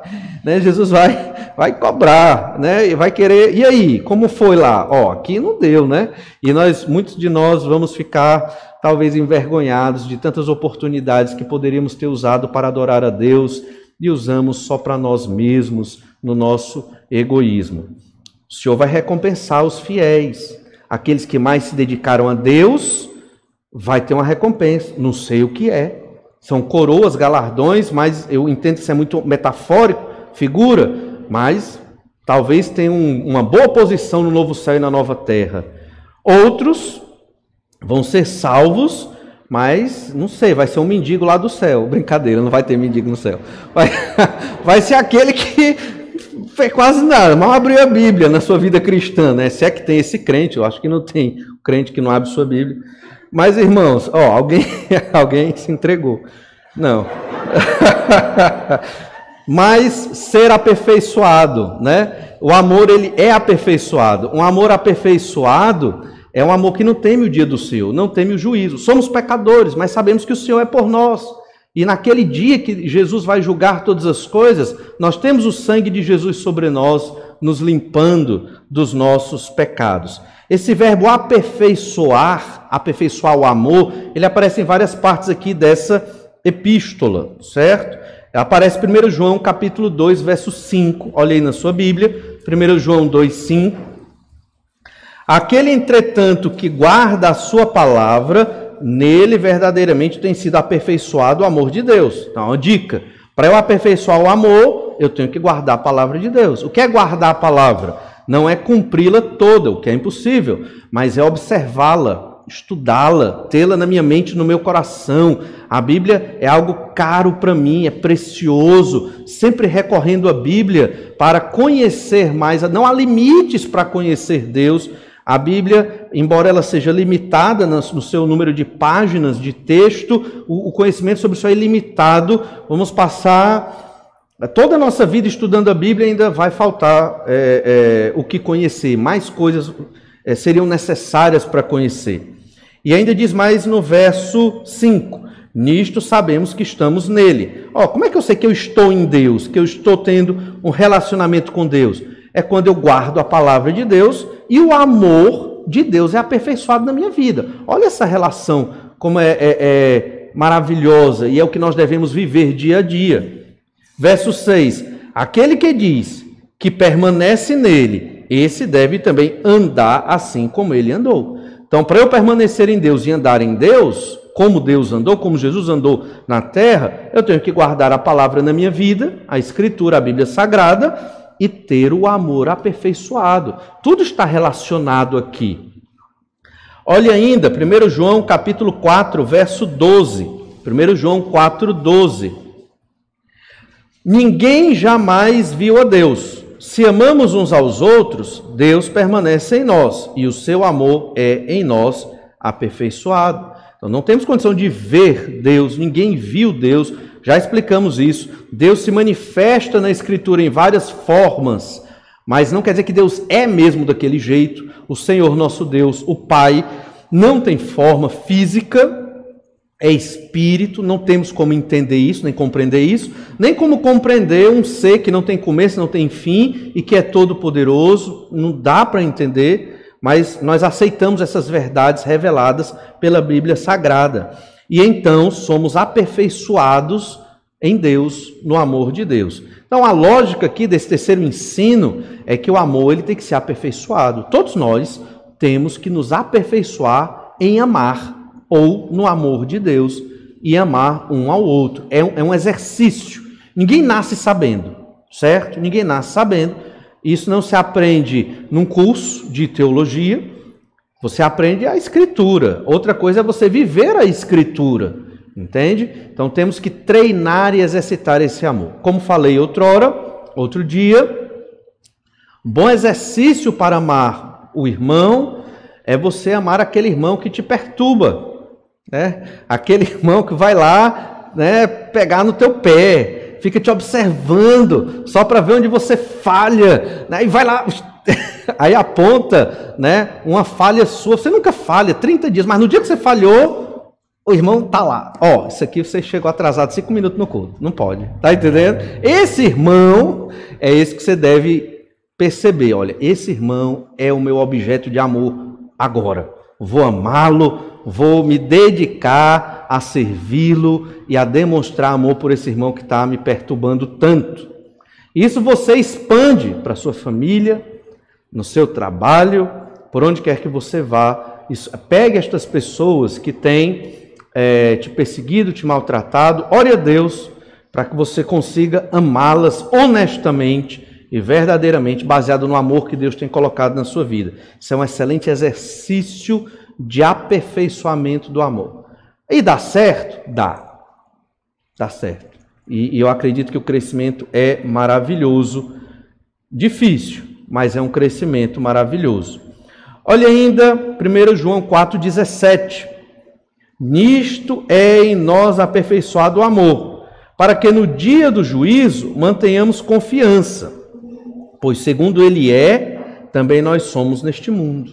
Né? Jesus vai cobrar, né? E vai querer... E aí, como foi lá? Aqui não deu, né? E muitos de nós vamos ficar talvez envergonhados de tantas oportunidades que poderíamos ter usado para adorar a Deus e usamos só para nós mesmos, no nosso egoísmo. O Senhor vai recompensar os fiéis. Aqueles que mais se dedicaram a Deus, vai ter uma recompensa. Não sei o que é. São coroas, galardões, mas eu entendo que isso é muito metafórico, figura, mas talvez tenham uma boa posição no novo céu e na nova terra. Outros vão ser salvos, mas, não sei, vai ser um mendigo lá do céu. Brincadeira, não vai ter mendigo no céu. Vai ser aquele que fez quase nada, mal abriu a Bíblia na sua vida cristã, né? Se é que tem esse crente, eu acho que não tem crente que não abre sua Bíblia. Mas, irmãos, alguém se entregou. Não. Mas ser aperfeiçoado, né? O amor, ele é aperfeiçoado. Um amor aperfeiçoado É um amor que não teme o dia do Senhor, não teme o juízo. Somos pecadores, mas sabemos que o Senhor é por nós. E naquele dia que Jesus vai julgar todas as coisas, nós temos o sangue de Jesus sobre nós, nos limpando dos nossos pecados. Esse verbo aperfeiçoar, aperfeiçoar o amor, ele aparece em várias partes aqui dessa epístola, certo? Aparece 1 João capítulo 2, verso 5. Olha aí na sua Bíblia, 1 João 2, 5. Aquele, entretanto, que guarda a sua palavra, nele verdadeiramente tem sido aperfeiçoado o amor de Deus. Então, uma dica: para eu aperfeiçoar o amor, eu tenho que guardar a palavra de Deus. O que é guardar a palavra? Não é cumpri-la toda, o que é impossível, mas é observá-la, estudá-la, tê-la na minha mente, no meu coração. A Bíblia é algo caro para mim, é precioso, sempre recorrendo à Bíblia para conhecer mais. Não há limites para conhecer Deus. A Bíblia, embora ela seja limitada no seu número de páginas de texto, o conhecimento sobre isso é ilimitado. Vamos passar toda a nossa vida estudando a Bíblia, ainda vai faltar o que conhecer. Mais coisas seriam necessárias para conhecer. E ainda diz mais no verso 5. Nisto sabemos que estamos nele. Como é que eu sei que eu estou em Deus, que eu estou tendo um relacionamento com Deus? É quando eu guardo a palavra de Deus e o amor de Deus é aperfeiçoado na minha vida. Olha essa relação, como é maravilhosa, e é o que nós devemos viver dia a dia. Verso 6. Aquele que diz que permanece nele, esse deve também andar assim como ele andou. Então, para eu permanecer em Deus e andar em Deus, como Deus andou, como Jesus andou na terra, eu tenho que guardar a palavra na minha vida, a Escritura, a Bíblia Sagrada, e ter o amor aperfeiçoado. Tudo está relacionado aqui. Olha ainda, 1 João capítulo 4, verso 12. 1 João 4, 12. Ninguém jamais viu a Deus. Se amamos uns aos outros, Deus permanece em nós, e o seu amor é em nós aperfeiçoado. Então não temos condição de ver Deus, ninguém viu Deus. Já explicamos isso. Deus se manifesta na Escritura em várias formas, mas não quer dizer que Deus é mesmo daquele jeito. O Senhor nosso Deus, o Pai, não tem forma física, é espírito, não temos como entender isso, nem compreender isso, nem como compreender um ser que não tem começo, não tem fim e que é todo poderoso. Não dá para entender, mas nós aceitamos essas verdades reveladas pela Bíblia Sagrada. E então somos aperfeiçoados em Deus, no amor de Deus. Então a lógica aqui desse terceiro ensino é que o amor ele tem que ser aperfeiçoado. Todos nós temos que nos aperfeiçoar em amar, ou no amor de Deus, e amar um ao outro. É um exercício. Ninguém nasce sabendo, certo? Ninguém nasce sabendo. Isso não se aprende num curso de teologia. Você aprende a Escritura. Outra coisa é você viver a Escritura, entende? Então temos que treinar e exercitar esse amor. Como falei outro dia, um bom exercício para amar o irmão é você amar aquele irmão que te perturba, né? Aquele irmão que vai lá, né, pegar no teu pé, fica te observando só para ver onde você falha, né? E vai lá... Aí aponta, né, uma falha sua. Você nunca falha, 30 dias, mas no dia que você falhou, o irmão está lá. Isso aqui você chegou atrasado 5 minutos no culto. Não pode, tá entendendo? Esse irmão é esse que você deve perceber. Olha, esse irmão é o meu objeto de amor agora. Vou amá-lo, vou me dedicar a servi-lo e a demonstrar amor por esse irmão que está me perturbando tanto. Isso você expande para sua família, no seu trabalho, por onde quer que você vá. Pegue estas pessoas que têm te perseguido, te maltratado, ore a Deus para que você consiga amá-las honestamente e verdadeiramente, baseado no amor que Deus tem colocado na sua vida. Isso é um excelente exercício de aperfeiçoamento do amor. E dá certo? Dá certo. E eu acredito que o crescimento é maravilhoso, difícil, mas é um crescimento maravilhoso. Olha ainda 1 João 4,17. Nisto é em nós aperfeiçoado o amor, para que no dia do juízo mantenhamos confiança, pois segundo ele é, também nós somos neste mundo.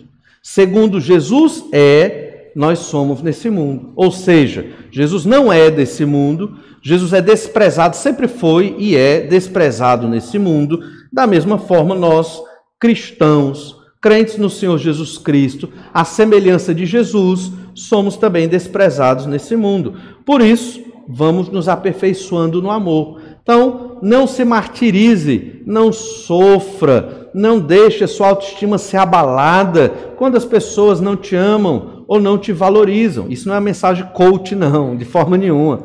Segundo Jesus é, nós somos nesse mundo. Ou seja, Jesus não é desse mundo, Jesus é desprezado, sempre foi e é desprezado nesse mundo. Da mesma forma, nós, cristãos, crentes no Senhor Jesus Cristo, à semelhança de Jesus, somos também desprezados nesse mundo. Por isso, vamos nos aperfeiçoando no amor. Então, não se martirize, não sofra, não deixe a sua autoestima ser abalada quando as pessoas não te amam ou não te valorizam. Isso não é uma mensagem coach, não, de forma nenhuma.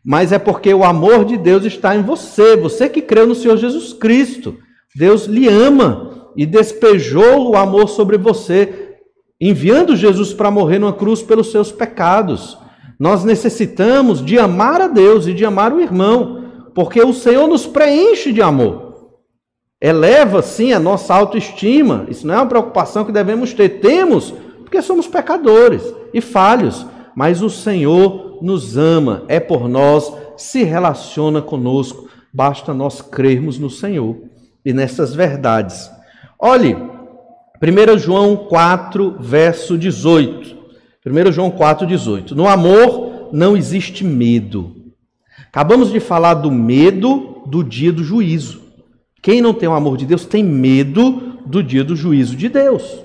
Mas é porque o amor de Deus está em você, você que creu no Senhor Jesus Cristo. Deus lhe ama e despejou o amor sobre você, enviando Jesus para morrer numa cruz pelos seus pecados. Nós necessitamos de amar a Deus e de amar o irmão, porque o Senhor nos preenche de amor. Eleva, sim, a nossa autoestima. Isso não é uma preocupação que devemos ter. Temos, porque somos pecadores e falhos. Mas o Senhor nos ama, é por nós, se relaciona conosco. Basta nós crermos no Senhor e nessas verdades. Olhe, 1 João 4, verso 18. 1 João 4, 18. No amor não existe medo. Acabamos de falar do medo do dia do juízo. Quem não tem o amor de Deus tem medo do dia do juízo de Deus.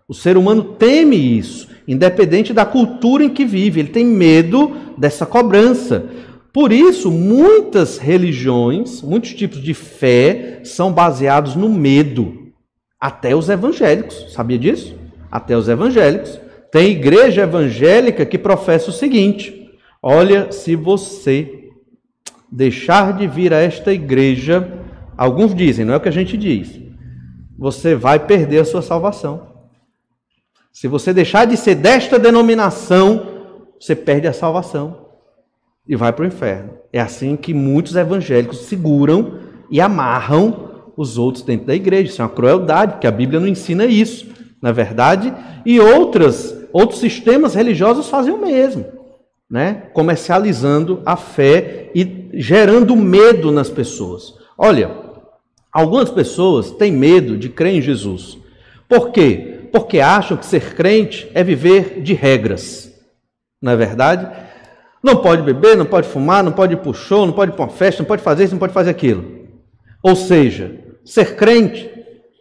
O ser humano teme isso, independente da cultura em que vive. Ele tem medo dessa cobrança. Por isso, muitas religiões, muitos tipos de fé são baseados no medo. Até os evangélicos, sabia disso? Até os evangélicos. Tem igreja evangélica que professa o seguinte: olha, se você deixar de vir a esta igreja, alguns dizem, não é o que a gente diz, você vai perder a sua salvação. Se você deixar de ser desta denominação, você perde a salvação e vai para o inferno. É assim que muitos evangélicos seguram e amarram os outros dentro da igreja. Isso é uma crueldade, porque a Bíblia não ensina isso, na verdade. E outros sistemas religiosos fazem o mesmo, né? Comercializando a fé e gerando medo nas pessoas. Olha, algumas pessoas têm medo de crer em Jesus. Por quê? Porque acham que ser crente é viver de regras, não é verdade? Não pode beber, não pode fumar, não pode ir para o show, não pode ir para uma festa, não pode fazer isso, não pode fazer aquilo. Ou seja, ser crente,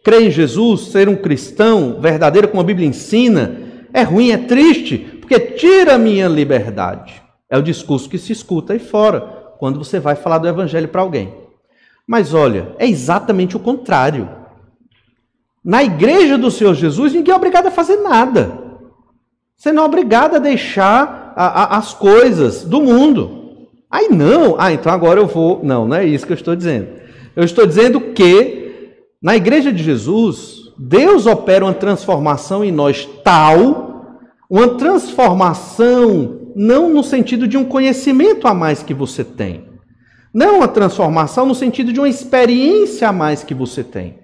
crer em Jesus, ser um cristão verdadeiro, como a Bíblia ensina, é ruim, é triste, porque tira a minha liberdade. É o discurso que se escuta aí fora, quando você vai falar do evangelho para alguém. Mas olha, é exatamente o contrário. Na igreja do Senhor Jesus, ninguém é obrigado a fazer nada. Você não é obrigado a deixar as coisas do mundo. Aí não, então agora eu vou... Não é isso que eu estou dizendo. Eu estou dizendo que na igreja de Jesus, Deus opera uma transformação em nós tal, uma transformação não no sentido de um conhecimento a mais que você tem. Não uma transformação no sentido de uma experiência a mais que você tem.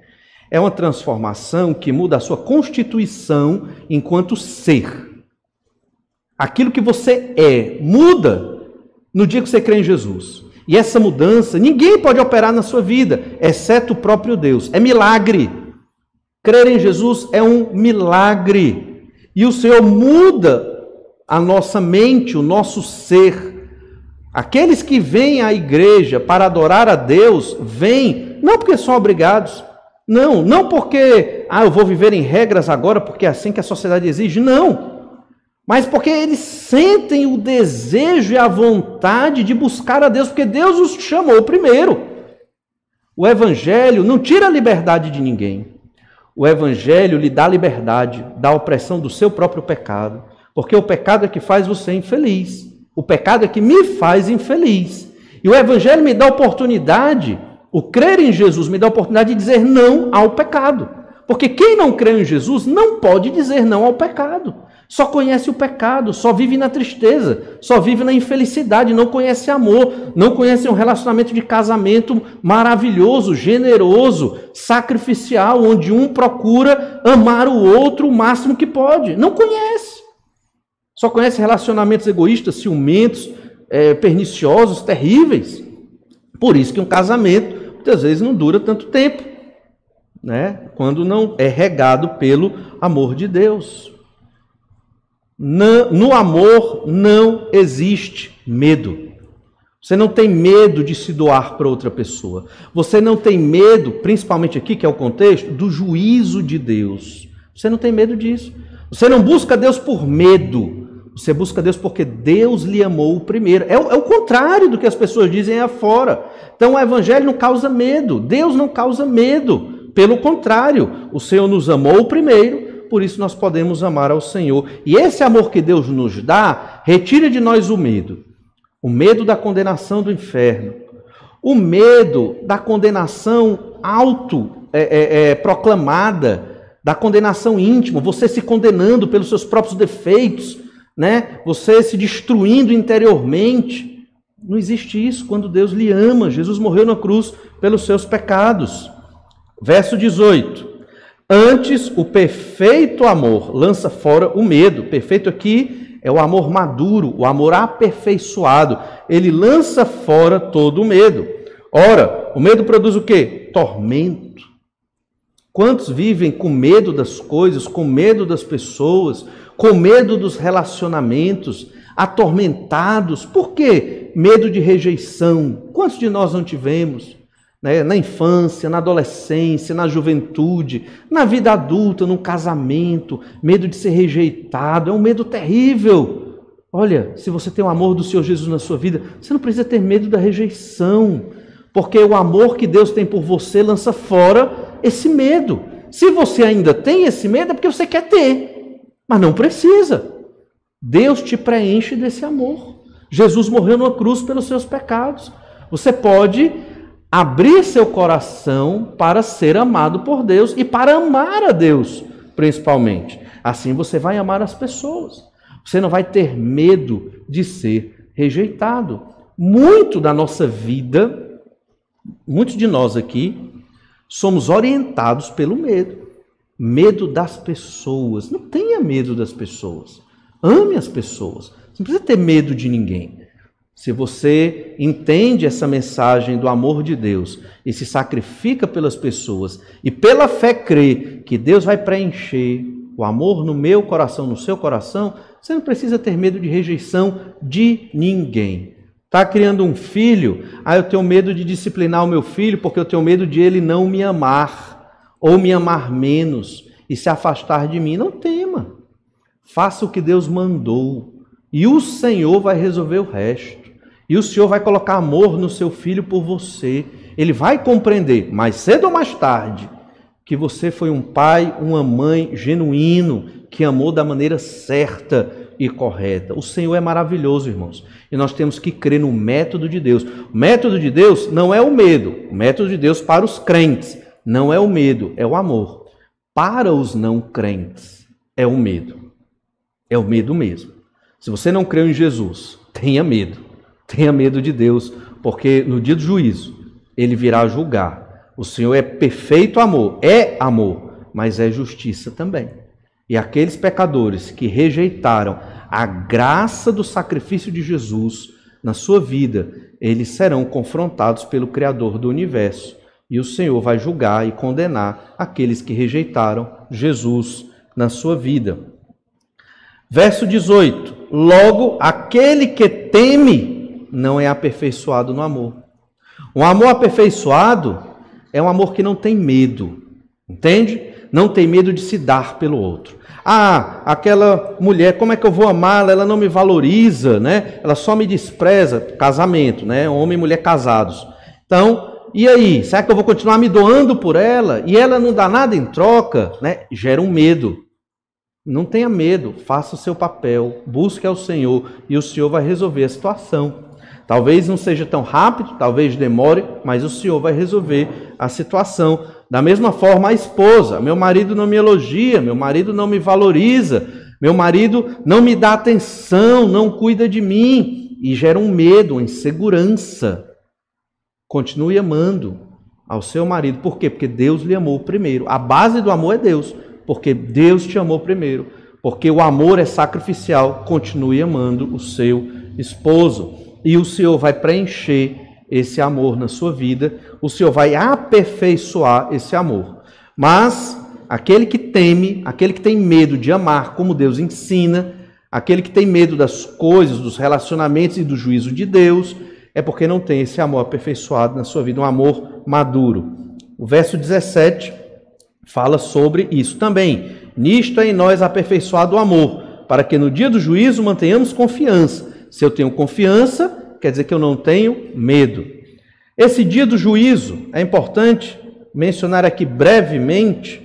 É uma transformação que muda a sua constituição enquanto ser. Aquilo que você é, muda no dia que você crê em Jesus. E essa mudança, ninguém pode operar na sua vida, exceto o próprio Deus. É milagre. Crer em Jesus é um milagre. E o Senhor muda a nossa mente, o nosso ser. Aqueles que vêm à igreja para adorar a Deus, vêm, não porque são obrigados, não porque, eu vou viver em regras agora, porque é assim que a sociedade exige, não. Mas porque eles sentem o desejo e a vontade de buscar a Deus, porque Deus os chamou primeiro. O Evangelho não tira a liberdade de ninguém. O Evangelho lhe dá liberdade da opressão do seu próprio pecado, porque o pecado é que faz você infeliz. O pecado é que me faz infeliz. E o Evangelho me dá oportunidade, o crer em Jesus me dá a oportunidade de dizer não ao pecado. Porque quem não crê em Jesus não pode dizer não ao pecado. Só conhece o pecado, só vive na tristeza, só vive na infelicidade, não conhece amor, não conhece um relacionamento de casamento maravilhoso, generoso, sacrificial, onde um procura amar o outro o máximo que pode. Não conhece. Só conhece relacionamentos egoístas, ciumentos, perniciosos, terríveis. Por isso que um casamento, muitas vezes, não dura tanto tempo. né? Quando não é regado pelo amor de Deus. No amor não existe medo. Você não tem medo de se doar para outra pessoa. Você não tem medo, principalmente aqui, que é o contexto, do juízo de Deus. Você não tem medo disso. Você não busca Deus por medo. Você busca Deus porque Deus lhe amou primeiro. É o contrário do que as pessoas dizem afora. Então o evangelho não causa medo. Deus não causa medo. Pelo contrário, o Senhor nos amou primeiro, por isso nós podemos amar ao Senhor. E esse amor que Deus nos dá, retira de nós o medo. O medo da condenação do inferno. O medo da condenação proclamada, da condenação íntima, você se condenando pelos seus próprios defeitos, né? Você se destruindo interiormente. Não existe isso quando Deus lhe ama. Jesus morreu na cruz pelos seus pecados. Verso 18. Antes, o perfeito amor lança fora o medo. Perfeito aqui é o amor maduro, o amor aperfeiçoado. Ele lança fora todo o medo. Ora, o medo produz o quê? Tormento. Quantos vivem com medo das coisas, com medo das pessoas, com medo dos relacionamentos, atormentados? Por quê? Medo de rejeição. Quantos de nós não tivemos? Na infância, na adolescência, na juventude, na vida adulta, no casamento, medo de ser rejeitado, é um medo terrível. Olha, se você tem o amor do Senhor Jesus na sua vida, você não precisa ter medo da rejeição, porque o amor que Deus tem por você lança fora esse medo. Se você ainda tem esse medo, é porque você quer ter, mas não precisa. Deus te preenche desse amor. Jesus morreu numa cruz pelos seus pecados. Você pode abrir seu coração para ser amado por Deus e para amar a Deus, principalmente. Assim você vai amar as pessoas. Você não vai ter medo de ser rejeitado. Muito da nossa vida, muitos de nós aqui, somos orientados pelo medo. Medo das pessoas. Não tenha medo das pessoas. Ame as pessoas. Você não precisa ter medo de ninguém. Se você entende essa mensagem do amor de Deus e se sacrifica pelas pessoas e pela fé crê que Deus vai preencher o amor no meu coração, no seu coração, você não precisa ter medo de rejeição de ninguém. Está criando um filho, eu tenho medo de disciplinar o meu filho porque eu tenho medo de ele não me amar ou me amar menos e se afastar de mim. Não tema. Faça o que Deus mandou e o Senhor vai resolver o resto. E o Senhor vai colocar amor no seu filho por você. Ele vai compreender, mais cedo ou mais tarde, que você foi um pai, uma mãe genuíno, que amou da maneira certa e correta. O Senhor é maravilhoso, irmãos. E nós temos que crer no método de Deus. O método de Deus não é o medo. O método de Deus para os crentes não é o medo, é o amor. Para os não crentes é o medo. É o medo mesmo. Se você não creu em Jesus, tenha medo. Tenha medo de Deus, porque no dia do juízo, Ele virá julgar. O Senhor é perfeito amor, mas é justiça também. E aqueles pecadores que rejeitaram a graça do sacrifício de Jesus na sua vida, eles serão confrontados pelo Criador do universo. E o Senhor vai julgar e condenar aqueles que rejeitaram Jesus na sua vida. Verso 18. Logo, aquele que teme não é aperfeiçoado no amor. Um amor aperfeiçoado é um amor que não tem medo, entende? Não tem medo de se dar pelo outro. Aquela mulher, como é que eu vou amá-la? Ela não me valoriza, né? Ela só me despreza. Casamento, né? Homem e mulher casados. Então, e aí? Será que eu vou continuar me doando por ela? E ela não dá nada em troca, né? Gera um medo. Não tenha medo, faça o seu papel, busque ao Senhor e o Senhor vai resolver a situação. Talvez não seja tão rápido, talvez demore, mas o Senhor vai resolver a situação. Da mesma forma, a esposa. Meu marido não me elogia, meu marido não me valoriza, meu marido não me dá atenção, não cuida de mim. E gera um medo, uma insegurança. Continue amando ao seu marido. Por quê? Porque Deus lhe amou primeiro. A base do amor é Deus, porque Deus te amou primeiro. Porque o amor é sacrificial. Continue amando o seu esposo. E o Senhor vai preencher esse amor na sua vida, o Senhor vai aperfeiçoar esse amor. Mas aquele que teme, aquele que tem medo de amar como Deus ensina, aquele que tem medo das coisas, dos relacionamentos e do juízo de Deus, é porque não tem esse amor aperfeiçoado na sua vida, um amor maduro. O verso 17 fala sobre isso também. Nisto é em nós aperfeiçoado o amor, para que no dia do juízo mantenhamos confiança. Se eu tenho confiança, quer dizer que eu não tenho medo. Esse dia do juízo é importante mencionar aqui brevemente,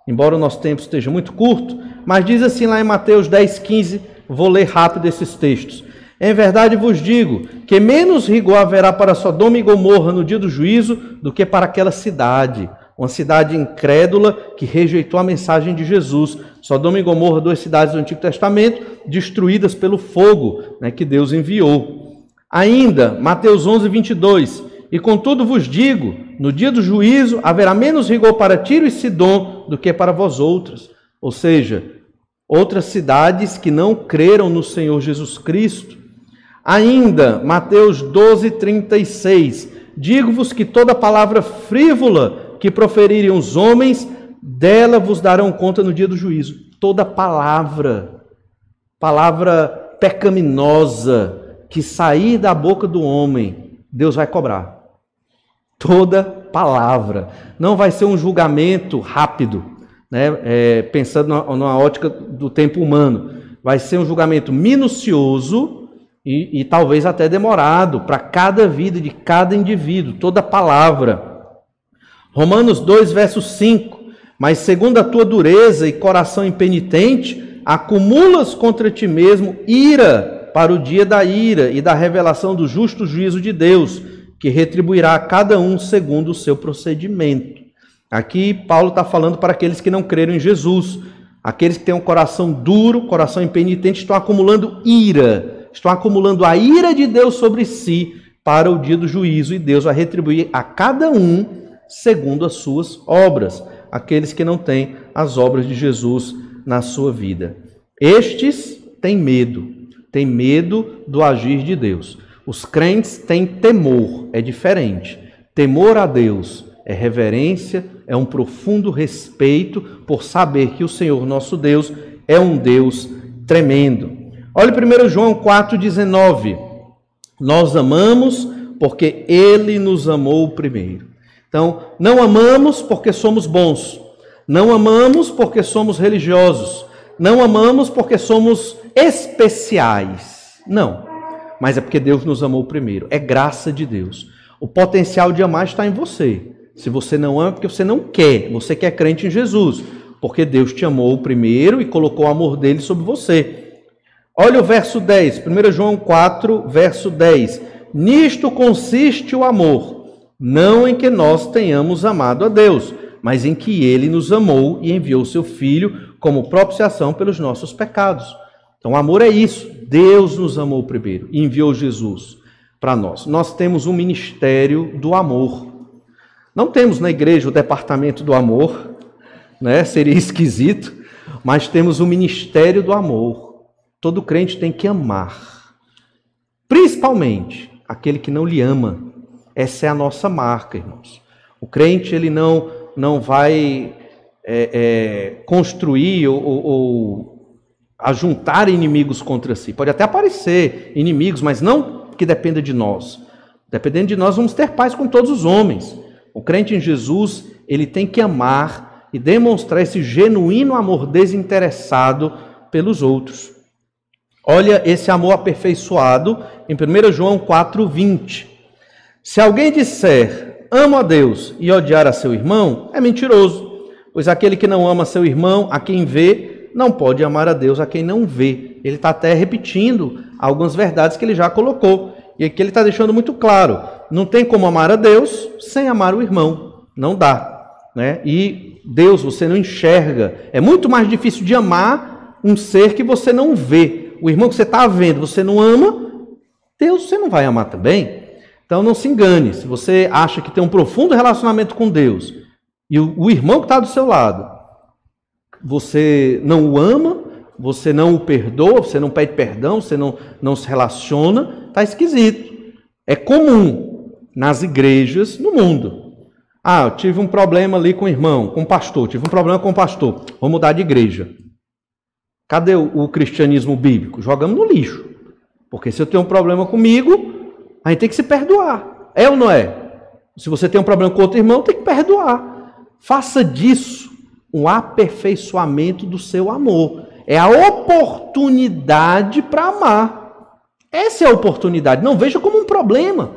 embora o nosso tempo esteja muito curto, mas diz assim lá em Mateus 10:15, vou ler rápido esses textos. Em verdade vos digo que menos rigor haverá para Sodoma e Gomorra no dia do juízo do que para aquela cidade, uma cidade incrédula que rejeitou a mensagem de Jesus. Sodoma e Gomorra, 2 cidades do Antigo Testamento, destruídas pelo fogo, que Deus enviou. Ainda, Mateus 11:22, e contudo vos digo, no dia do juízo haverá menos rigor para Tiro e Sidom do que para vós outras. Ou seja, outras cidades que não creram no Senhor Jesus Cristo. Ainda, Mateus 12:36, digo-vos que toda palavra frívola que proferirem os homens, dela vos darão conta no dia do juízo. Toda palavra pecaminosa que sair da boca do homem, Deus vai cobrar. Toda palavra. Não vai ser um julgamento rápido, pensando na ótica do tempo humano. Vai ser um julgamento minucioso e talvez até demorado para cada vida de cada indivíduo. Toda palavra. Romanos 2, verso 5. Mas segundo a tua dureza e coração impenitente, acumulas contra ti mesmo ira para o dia da ira e da revelação do justo juízo de Deus, que retribuirá a cada um segundo o seu procedimento. Aqui Paulo está falando para aqueles que não creram em Jesus. Aqueles que têm um coração duro, coração impenitente, estão acumulando ira. Estão acumulando a ira de Deus sobre si para o dia do juízo. E Deus vai retribuir a cada um segundo as suas obras. Aqueles que não têm as obras de Jesus na sua vida. Estes têm medo do agir de Deus. Os crentes têm temor, é diferente. Temor a Deus é reverência, é um profundo respeito por saber que o Senhor nosso Deus é um Deus tremendo. Olha 1 João 4,19. Nós amamos porque Ele nos amou primeiro. Então, não amamos porque somos bons. Não amamos porque somos religiosos. Não amamos porque somos especiais. Não. Mas é porque Deus nos amou primeiro. É graça de Deus. O potencial de amar está em você. Se você não ama, é porque você não quer. Você quer crente em Jesus. Porque Deus te amou primeiro e colocou o amor dele sobre você. Olha o verso 10. 1 João 4, verso 10. Nisto consiste o amor. Não em que nós tenhamos amado a Deus, mas em que Ele nos amou e enviou seu Filho como propiciação pelos nossos pecados. Então, o amor é isso. Deus nos amou primeiro e enviou Jesus para nós. Nós temos um ministério do amor. Não temos na igreja o departamento do amor, seria esquisito, mas temos o ministério do amor. Todo crente tem que amar, principalmente aquele que não lhe ama. Essa é a nossa marca, irmãos. O crente ele não vai construir ou ajuntar inimigos contra si. Pode até aparecer inimigos, mas não que dependa de nós. Dependendo de nós, vamos ter paz com todos os homens. O crente em Jesus, ele tem que amar e demonstrar esse genuíno amor desinteressado pelos outros. Olha esse amor aperfeiçoado em 1 João 4:20. Se alguém disser, amo a Deus e odiar a seu irmão, é mentiroso. Pois aquele que não ama seu irmão, a quem vê, não pode amar a Deus a quem não vê. Ele está até repetindo algumas verdades que ele já colocou. E aqui ele está deixando muito claro. Não tem como amar a Deus sem amar o irmão. Não dá. E Deus você não enxerga. É muito mais difícil de amar um ser que você não vê. O irmão que você está vendo, você não ama, Deus você não vai amar também. Então não se engane, se você acha que tem um profundo relacionamento com Deus e o irmão que está do seu lado, você não o ama, você não o perdoa, você não pede perdão, você não se relaciona, está esquisito. É comum nas igrejas no mundo. Ah, eu tive um problema ali com o irmão, com o pastor, tive um problema com o pastor, vou mudar de igreja. Cadê o cristianismo bíblico? Jogamos no lixo. Porque se eu tenho um problema comigo, a gente tem que se perdoar. É ou não é? Se você tem um problema com outro irmão, tem que perdoar. Faça disso um aperfeiçoamento do seu amor. É a oportunidade para amar. Essa é a oportunidade. Não veja como um problema.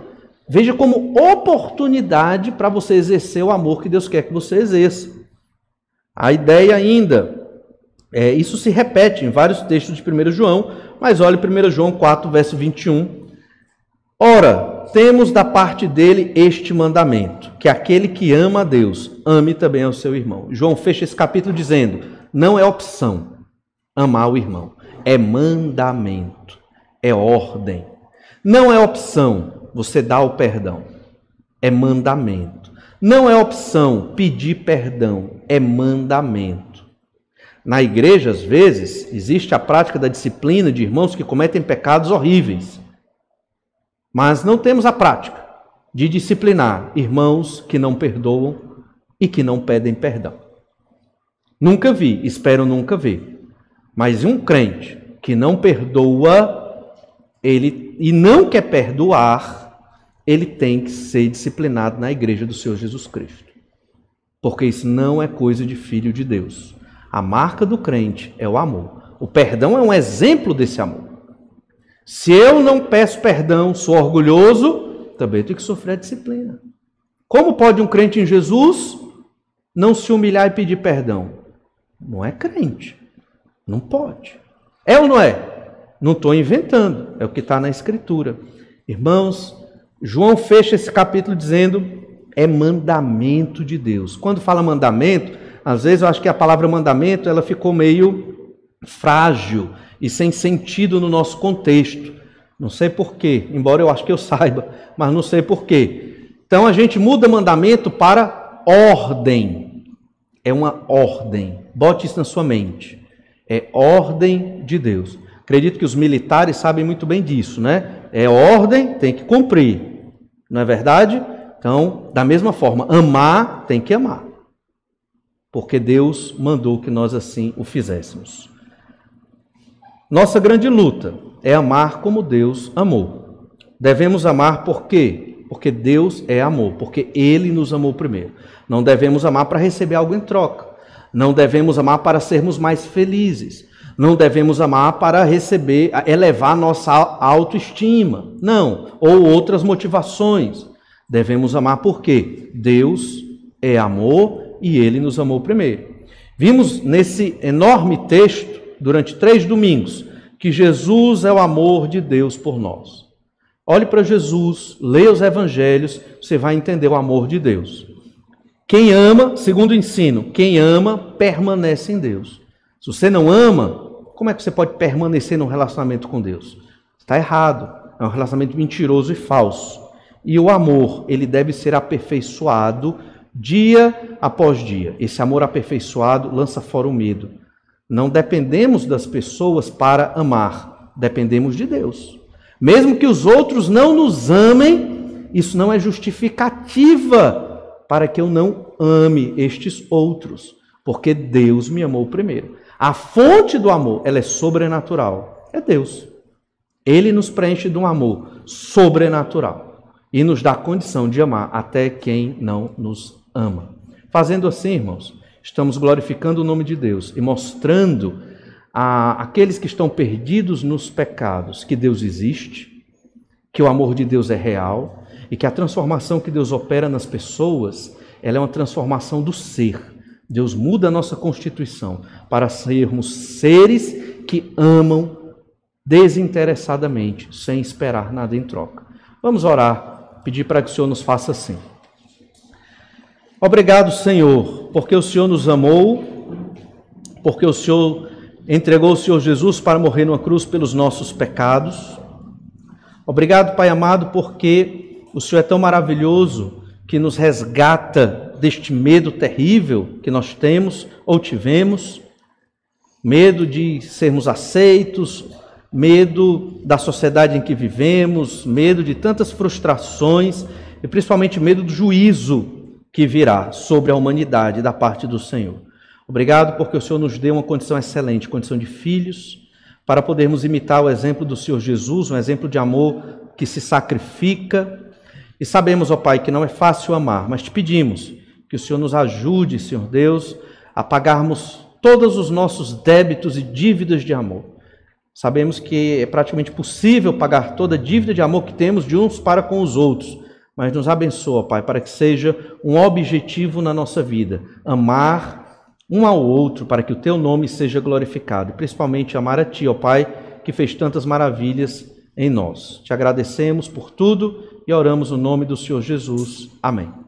Veja como oportunidade para você exercer o amor que Deus quer que você exerça. A ideia ainda, isso se repete em vários textos de 1 João, mas olhe 1 João 4, verso 21. Ora, temos da parte dele este mandamento, que aquele que ama a Deus, ame também ao seu irmão. João fecha esse capítulo dizendo, não é opção amar o irmão, é mandamento, é ordem. Não é opção você dar o perdão, é mandamento. Não é opção pedir perdão, é mandamento. Na igreja, às vezes, existe a prática da disciplina de irmãos que cometem pecados horríveis. Mas não temos a prática de disciplinar irmãos que não perdoam e que não pedem perdão. Nunca vi, espero nunca ver. Mas um crente que não perdoa e não quer perdoar, ele tem que ser disciplinado na igreja do Senhor Jesus Cristo. Porque isso não é coisa de filho de Deus. A marca do crente é o amor. O perdão é um exemplo desse amor. Se eu não peço perdão, sou orgulhoso, também tenho que sofrer a disciplina. Como pode um crente em Jesus não se humilhar e pedir perdão? Não é crente. Não pode. É ou não é? Não estou inventando. É o que está na Escritura. Irmãos, João fecha esse capítulo dizendo, é mandamento de Deus. Quando fala mandamento, às vezes eu acho que a palavra mandamento ela ficou meio frágil e sem sentido no nosso contexto. Não sei porquê, embora eu acho que eu saiba, mas não sei porquê. Então a gente muda mandamento para ordem. É uma ordem. Bote isso na sua mente. É ordem de Deus. Acredito que os militares sabem muito bem disso, né? É ordem, tem que cumprir. Não é verdade? Então, da mesma forma, amar, tem que amar. Porque Deus mandou que nós assim o fizéssemos. Nossa grande luta é amar como Deus amou. Devemos amar por quê? Porque Deus é amor, porque Ele nos amou primeiro. Não devemos amar para receber algo em troca. Não devemos amar para sermos mais felizes. Não devemos amar para receber, elevar nossa autoestima. Não, ou outras motivações. Devemos amar porque Deus é amor e Ele nos amou primeiro. Vimos nesse enorme texto, durante 3 domingos, que Jesus é o amor de Deus por nós. Olhe para Jesus, leia os evangelhos, você vai entender o amor de Deus. Quem ama, segundo o ensino, quem ama permanece em Deus. Se você não ama, como é que você pode permanecer num relacionamento com Deus? Está errado, é um relacionamento mentiroso e falso. E o amor, ele deve ser aperfeiçoado dia após dia. Esse amor aperfeiçoado lança fora o medo. Não dependemos das pessoas para amar, dependemos de Deus. Mesmo que os outros não nos amem, isso não é justificativa para que eu não ame estes outros, porque Deus me amou primeiro. A fonte do amor, ela é sobrenatural, é Deus. Ele nos preenche de um amor sobrenatural e nos dá a condição de amar até quem não nos ama. Fazendo assim, irmãos, estamos glorificando o nome de Deus e mostrando àqueles que estão perdidos nos pecados que Deus existe, que o amor de Deus é real e que a transformação que Deus opera nas pessoas, ela é uma transformação do ser. Deus muda a nossa constituição para sermos seres que amam desinteressadamente, sem esperar nada em troca. Vamos orar, pedir para que o Senhor nos faça assim. Obrigado, Senhor, porque o Senhor nos amou, porque o Senhor entregou o Senhor Jesus para morrer numa cruz pelos nossos pecados. Obrigado, Pai amado, porque o Senhor é tão maravilhoso que nos resgata deste medo terrível que nós temos ou tivemos, medo de sermos aceitos, medo da sociedade em que vivemos, medo de tantas frustrações e principalmente medo do juízo que virá sobre a humanidade da parte do Senhor. Obrigado porque o Senhor nos deu uma condição excelente, condição de filhos, para podermos imitar o exemplo do Senhor Jesus, um exemplo de amor que se sacrifica. E sabemos, ó Pai, que não é fácil amar, mas te pedimos que o Senhor nos ajude, Senhor Deus, a pagarmos todos os nossos débitos e dívidas de amor. Sabemos que é praticamente possível pagar toda a dívida de amor que temos de uns para com os outros, mas nos abençoa, Pai, para que seja um objetivo na nossa vida, amar um ao outro, para que o Teu nome seja glorificado, e principalmente amar a Ti, ó Pai, que fez tantas maravilhas em nós. Te agradecemos por tudo e oramos no nome do Senhor Jesus. Amém.